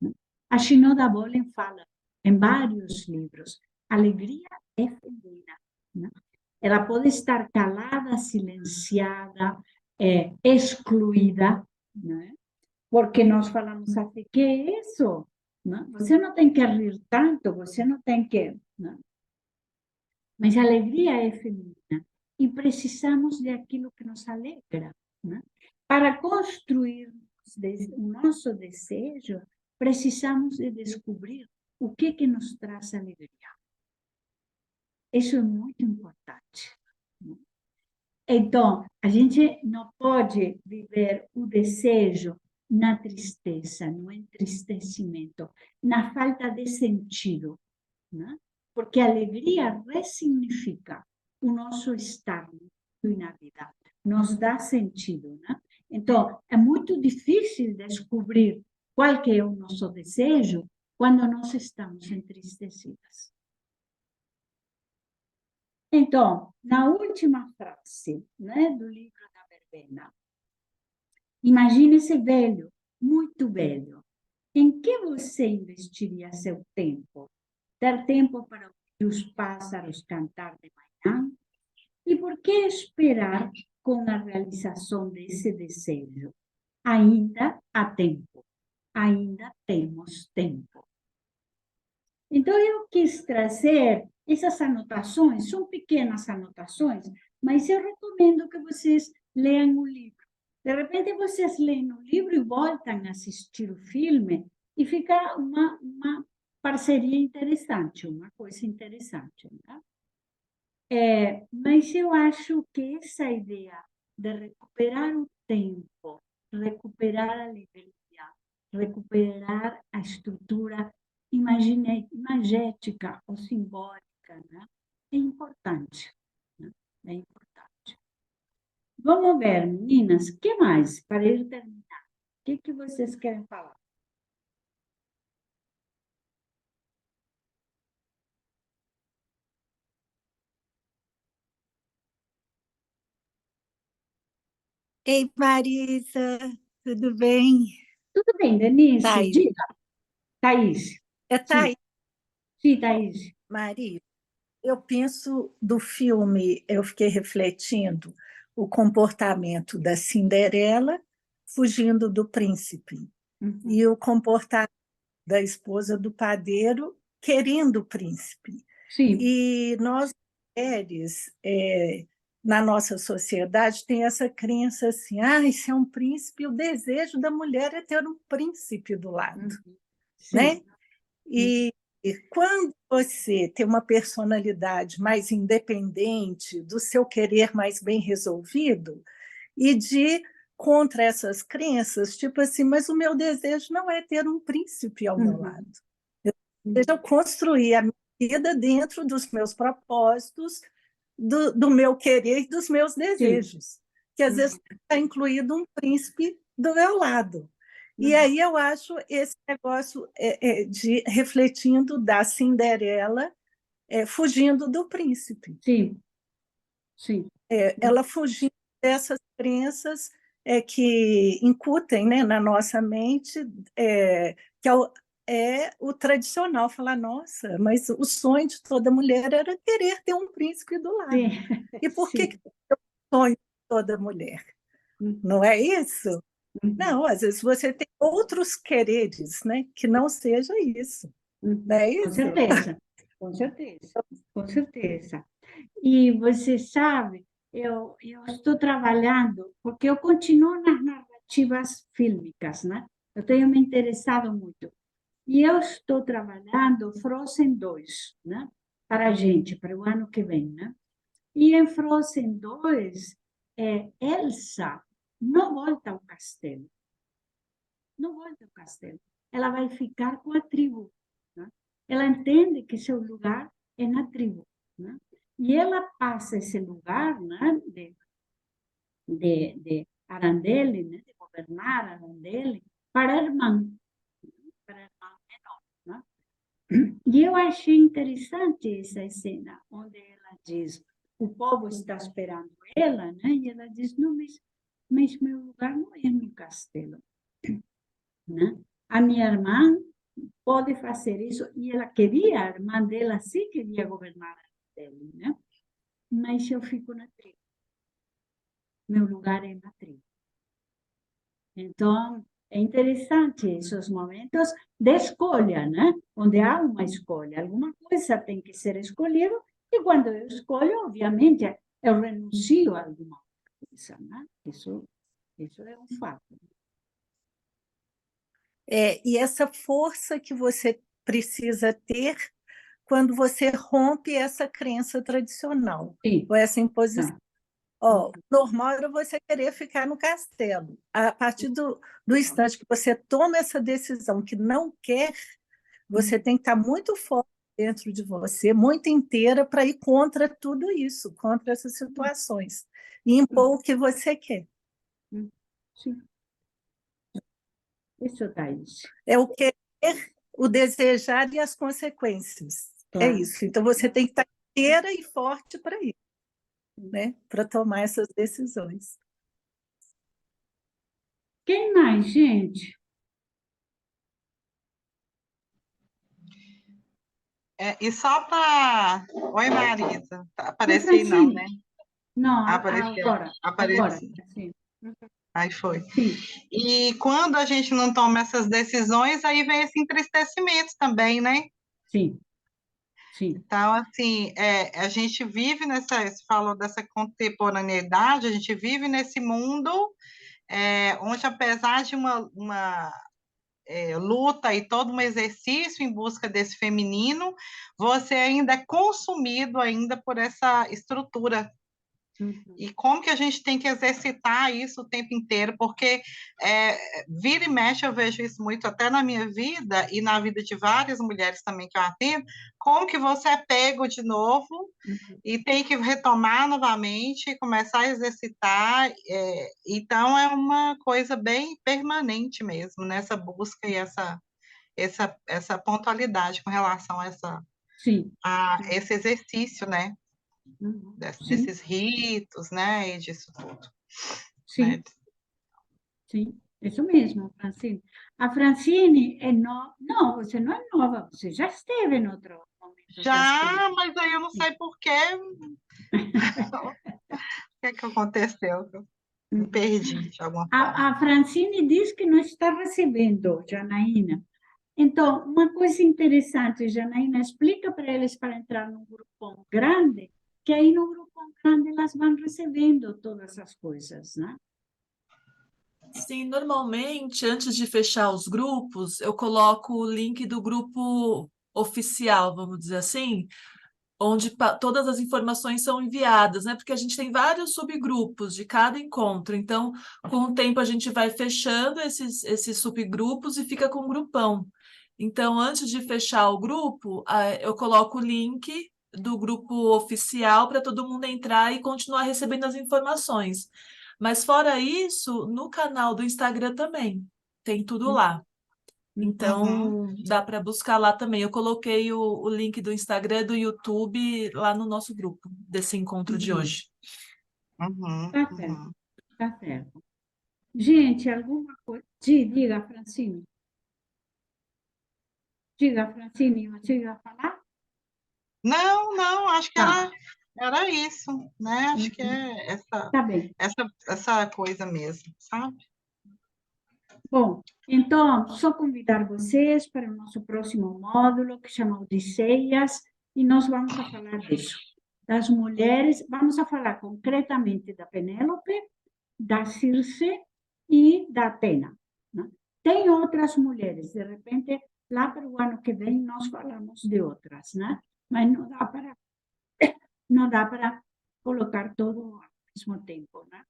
né? A Shinoda Bolen fala em vários livros, a alegria é feminina, né? Ela pode estar calada, silenciada, excluída, né? Porque nós falamos assim, que é isso? Não? Você não tem que rir tanto, você não tem que... Não? Mas a alegria é feminina e precisamos de aquilo que nos alegra. Não? Para construir o nosso desejo, precisamos de descobrir o que nos traz alegria. Isso é muito importante. Então, a gente não pode viver o desejo na tristeza, no entristecimento, na falta de sentido, né? Porque a alegria ressignifica o nosso estado na vida, nos dá sentido, né? Então, é muito difícil descobrir qual que é o nosso desejo quando nós estamos entristecidas. Então, na última frase, né, do livro da verbena, imagine-se velho, muito velho. Em que você investiria seu tempo? Ter tempo para ouvir os pássaros cantar de manhã? E por que esperar com a realização desse desejo? Ainda há tempo. Ainda temos tempo. Então, eu quis trazer essas anotações, são pequenas anotações, mas eu recomendo que vocês leiam o livro. De repente, vocês leem o livro e voltam a assistir o filme e fica uma parceria interessante, uma coisa interessante. Né? Mas eu acho que essa ideia de recuperar o tempo, recuperar a alegria, recuperar a estrutura imagética ou simbólica, né? É importante. Né? É importante. Vamos ver, meninas, o que mais? Para eu terminar. O que vocês querem falar? Ei, Marisa, tudo bem? Tudo bem, Denise? Thaís. Diga. Thaís. É Thaís. Sim, Thaís. Marisa, eu penso do filme, eu fiquei refletindo o comportamento da Cinderela fugindo do príncipe e o comportamento da esposa do padeiro querendo o príncipe. Sim. E nós, mulheres, na nossa sociedade, tem essa crença assim, se é um príncipe, o desejo da mulher é ter um príncipe do lado. Né? E quando você tem uma personalidade mais independente, do seu querer mais bem resolvido, e de contra essas crenças, tipo assim, mas o meu desejo não é ter um príncipe ao meu lado. Eu construir a minha vida dentro dos meus propósitos, do meu querer e dos meus desejos, que às vezes está incluído um príncipe do meu lado. E aí eu acho esse negócio de refletindo da Cinderela fugindo do príncipe. Sim, sim. Ela fugindo dessas crenças que incutem, né, na nossa mente, que é o tradicional, falar, nossa, mas o sonho de toda mulher era querer ter um príncipe do lado. Sim. E por que é o sonho de toda mulher? Não é isso? Não, às vezes você tem outros quereres, né, que não seja isso. Não é isso? Com certeza, com certeza, com certeza. E você sabe, eu estou trabalhando, porque eu continuo nas narrativas fílmicas, né? Eu tenho me interessado muito. E eu estou trabalhando Frozen 2, né? Para a gente, para o ano que vem, né? E em Frozen 2, Elsa não volta ao castelo. Não volta ao castelo. Ela vai ficar com a tribo, né? Ela entende que seu lugar é na tribo, né? E ela passa esse lugar, né, de Arandelle, né, de governar Arandelle, para a irmã, para a irmã menor, né? E eu achei interessante essa cena, onde ela diz, o povo está esperando ela, né? E ela diz, não, mas meu lugar não é no castelo, né? A minha irmã pode fazer isso, e ela queria, a irmã dela sim queria governar dele, né? Mas eu fico na tribo. Meu lugar é na tribo. Então, é interessante esses momentos de escolha, né? Onde há uma escolha. Alguma coisa tem que ser escolhida, e quando eu escolho, obviamente, eu renuncio a alguma coisa, né? Isso é um fato. E essa força que você precisa ter quando você rompe essa crença tradicional, Sim, ou essa imposição. tá. Normal era você querer ficar no castelo. A partir do instante que você toma essa decisão que não quer, você tem que estar muito forte dentro de você, muito inteira, para ir contra tudo isso, contra essas situações, e impor o que você quer. Sim. Isso, Thaís. É o querer, o desejar e as consequências. É Claro. isso. Então, você tem que estar inteira e forte para isso, né? Para tomar essas decisões. Quem mais, gente? E só para... Oi, Marisa. Apareci não, Francine. né? Não, Apareceu. agora, Apareci. sim. Aí foi. Sim, E quando a gente não toma essas decisões, aí vem esse entristecimento também, né? sim, sim. Então, assim, a gente vive você falou dessa contemporaneidade, a gente vive nesse mundo onde, apesar de uma luta e todo um exercício em busca desse feminino, você ainda é consumido ainda por essa estrutura. E como que a gente tem que exercitar isso o tempo inteiro, porque vira e mexe eu vejo isso muito até na minha vida e na vida de várias mulheres também que eu atendo, como que você é pego de novo e tem que retomar novamente, começar a exercitar, então é uma coisa bem permanente mesmo, nessa busca e essa pontualidade com relação a Sim. esse exercício, né? Sim, Desses ritos, né, e disso tudo. sim, Né? sim. Isso mesmo, Francine. A Francine é nova. Não, você não é nova, você já esteve em outro momento. Já, mas aí eu não sei por quê. O que aconteceu? Eu me perdi de alguma forma. A Francine diz que não está recebendo, Janaína. Então, uma coisa interessante, Janaína, explica para eles para entrar num grupo grande, que aí no grupo grande elas vão recebendo todas as coisas, né? Sim, normalmente, antes de fechar os grupos, eu coloco o link do grupo oficial, vamos dizer assim, onde todas as informações são enviadas, né? Porque a gente tem vários subgrupos de cada encontro. Então, com o tempo, a gente vai fechando esses subgrupos e fica com um grupão. Então, antes de fechar o grupo, eu coloco o link do grupo oficial para todo mundo entrar e continuar recebendo as informações. Mas fora isso, no canal do Instagram também tem tudo lá. Então, dá para buscar lá também. Eu coloquei o link do Instagram e do YouTube lá no nosso grupo desse encontro de hoje. Tá certo, tá certo. Gente, alguma coisa? Diga, Francine. Diga, Francine, você ia falar? Não, acho que Tá. era isso, né? Acho que é Tá bem. essa coisa mesmo, sabe? Bom, então, só convidar vocês para o nosso próximo módulo, que chama Odisseias, e nós vamos a falar disso. Das mulheres, vamos a falar concretamente da Penélope, da Circe e da Atena, né? Tem outras mulheres, de repente, lá para o ano que vem, nós falamos de outras, né? Mas não dá para colocar tudo ao mesmo tempo, né?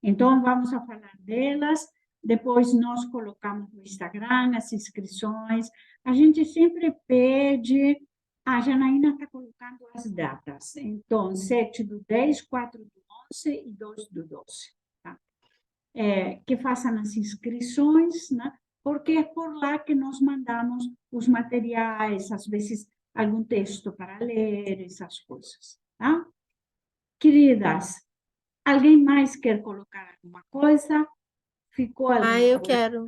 Então, vamos a falar delas, depois nós colocamos no Instagram as inscrições, a gente sempre pede, a Janaína está colocando as datas, então, 7/10, 4/11 e 2/12, tá? Que façam as inscrições, né? Porque é por lá que nós mandamos os materiais, às vezes algum texto para ler, essas coisas, tá? Queridas, alguém mais quer colocar alguma coisa? Ficou alguma Eu coisa? quero.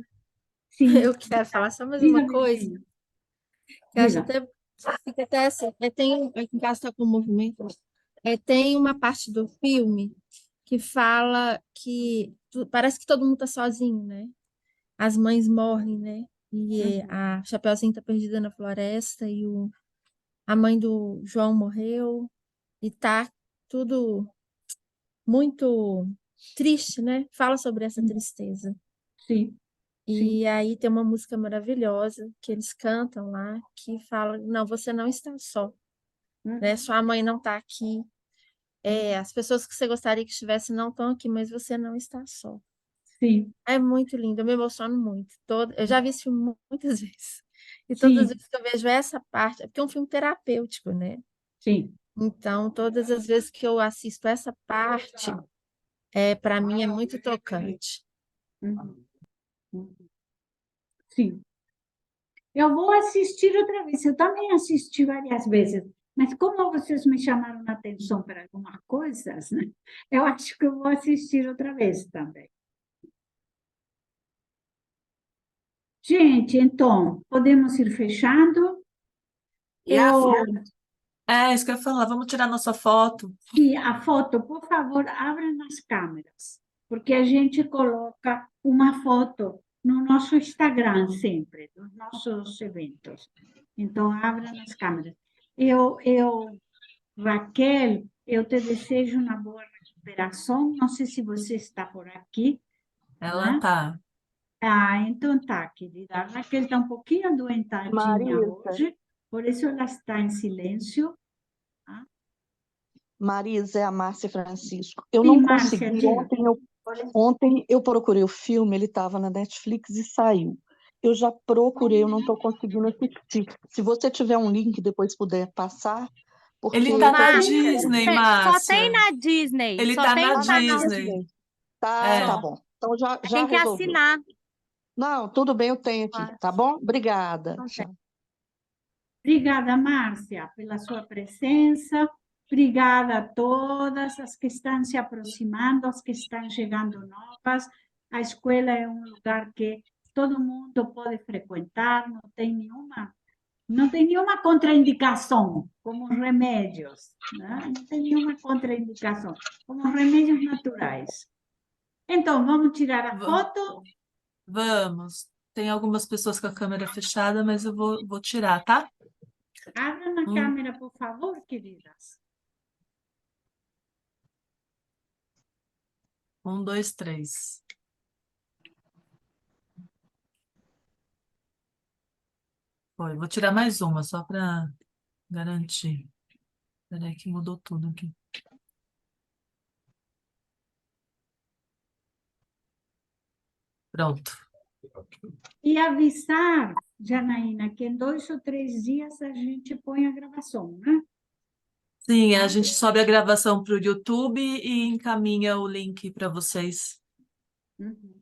Sim, Eu quero falar só mais diga, uma coisa. Virginia. Eu acho Diga. fica até assim, aqui em casa está com movimento. Tem uma parte do filme que fala que parece que todo mundo está sozinho, né? As mães morrem, né? E a Chapeuzinho está perdida na floresta e a mãe do João morreu e tá tudo muito triste, né? Fala sobre essa tristeza. Sim, sim. E aí tem uma música maravilhosa que eles cantam lá, que fala, não, você não está só, né? Sua mãe não está aqui. As pessoas que você gostaria que estivessem não estão aqui, mas você não está só. Sim, É muito lindo, eu me emociono muito. Eu já vi esse filme muitas vezes. E todas as sim, vezes que eu vejo essa parte, porque é um filme terapêutico, né? sim. Então, todas as vezes que eu assisto essa parte, para mim é muito tocante. Uhum. Uhum. Sim. Eu vou assistir outra vez. Eu também assisti várias vezes. Mas como vocês me chamaram a atenção para algumas coisas, né? Eu acho que eu vou assistir outra vez também. Gente, então, podemos ir fechando. E a Eu, foto? Isso que eu ia falar, vamos tirar nossa foto. e a foto, por favor, abra nas câmeras, porque a gente coloca uma foto no nosso Instagram sempre, dos nossos eventos. Então, abra nas câmeras. Raquel, eu te desejo uma boa recuperação. Não sei se você está por aqui, Ela né? tá. Então tá, querida. A Raquel está um pouquinho adoentadinha hoje, por isso ela está em silêncio. Tá? Marisa, é a Márcia Francisco. Eu Sim, não Márcia, consegui. diga. Ontem eu procurei o filme, ele estava na Netflix e saiu. Eu já procurei, eu não estou conseguindo assistir. Se você tiver um link depois puder passar, porque Ele tá na Márcia, Disney, só tem Márcia. na Disney, Ele só tá tem na no tá na canal. Disney. Disney. Tá É. Só. bom. Então já Tem que resolveu. assinar. Não, tudo bem, eu tenho aqui, tá bom? Obrigada. Não tem. Tchau. Obrigada, Márcia, pela sua presença. Obrigada a todas as que estão se aproximando, as que estão chegando novas. A escola é um lugar que todo mundo pode frequentar, não tem nenhuma contraindicação, como os remédios, né? Não tem nenhuma contraindicação, como os remédios naturais. Então, vamos tirar a foto? Vamos. Tem algumas pessoas com a câmera fechada, mas eu vou tirar, tá? Abra na câmera, por favor, queridas. 1, 2, 3. Foi. Vou tirar mais uma, só para garantir. Peraí que mudou tudo aqui. Pronto. E avisar, Janaína, que em 2 ou 3 dias a gente põe a gravação, né? Sim, a gente sobe a gravação para o YouTube e encaminha o link para vocês. Uhum.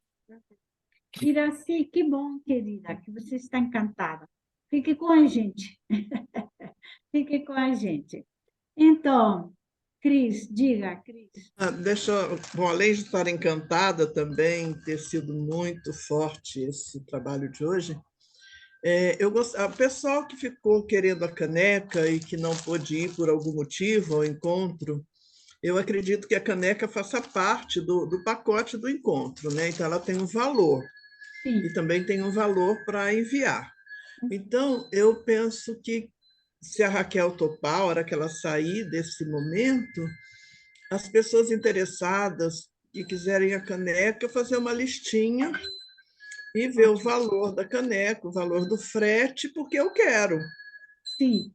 Iraci, que bom, querida, que você está encantada. Fique com a gente. Fique com a gente. Então, Cris, diga, Cris. Bom, além de estar encantada também, ter sido muito forte esse trabalho de hoje, o pessoal que ficou querendo a caneca e que não pôde ir por algum motivo ao encontro, eu acredito que a caneca faça parte do pacote do encontro, né? Então, ela tem um valor. Sim. E também tem um valor para enviar. Então, eu penso que se a Raquel topar, a hora que ela sair desse momento, as pessoas interessadas que quiserem a caneca, fazer uma listinha e ver o valor da caneca, o valor do frete, porque eu quero. Sim,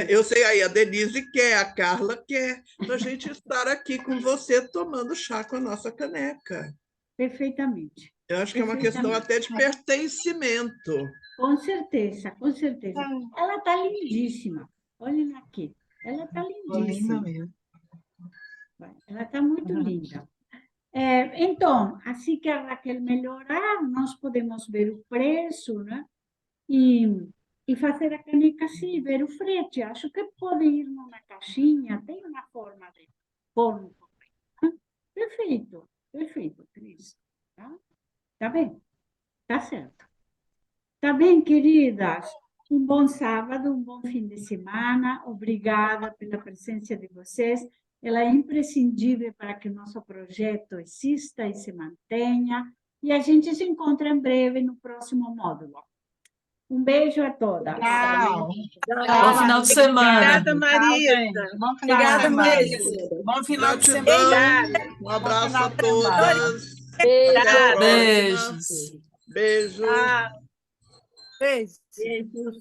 Eu sei aí, a Denise quer, a Carla quer, para a gente estar aqui com você tomando chá com a nossa caneca. perfeitamente. Eu acho que é uma questão até de pertencimento. Com certeza, com certeza. Ela está lindíssima. Olhem aqui. Ela está lindíssima. Ela está muito linda. Então, assim que a Raquel melhorar, nós podemos ver o preço, né? E fazer a caneca assim, ver o frete. Acho que pode ir numa caixinha, tem uma forma de pôr no correio. Perfeito, perfeito, Cris. Tá bem, tá certo. Tá bem, queridas? Um bom sábado, um bom fim de semana. Obrigada pela presença de vocês. Ela é imprescindível para que o nosso projeto exista e se mantenha. E a gente se encontra em breve no próximo módulo. Um beijo a todas. Tchau. Bom final de semana. Obrigada, Marisa. Bom final de Obrigada, semana. Marisa. Bom final de semana. Gratidão, um abraço a todas. Até a próxima. Beijos. Beijo. Beijo. Beijos.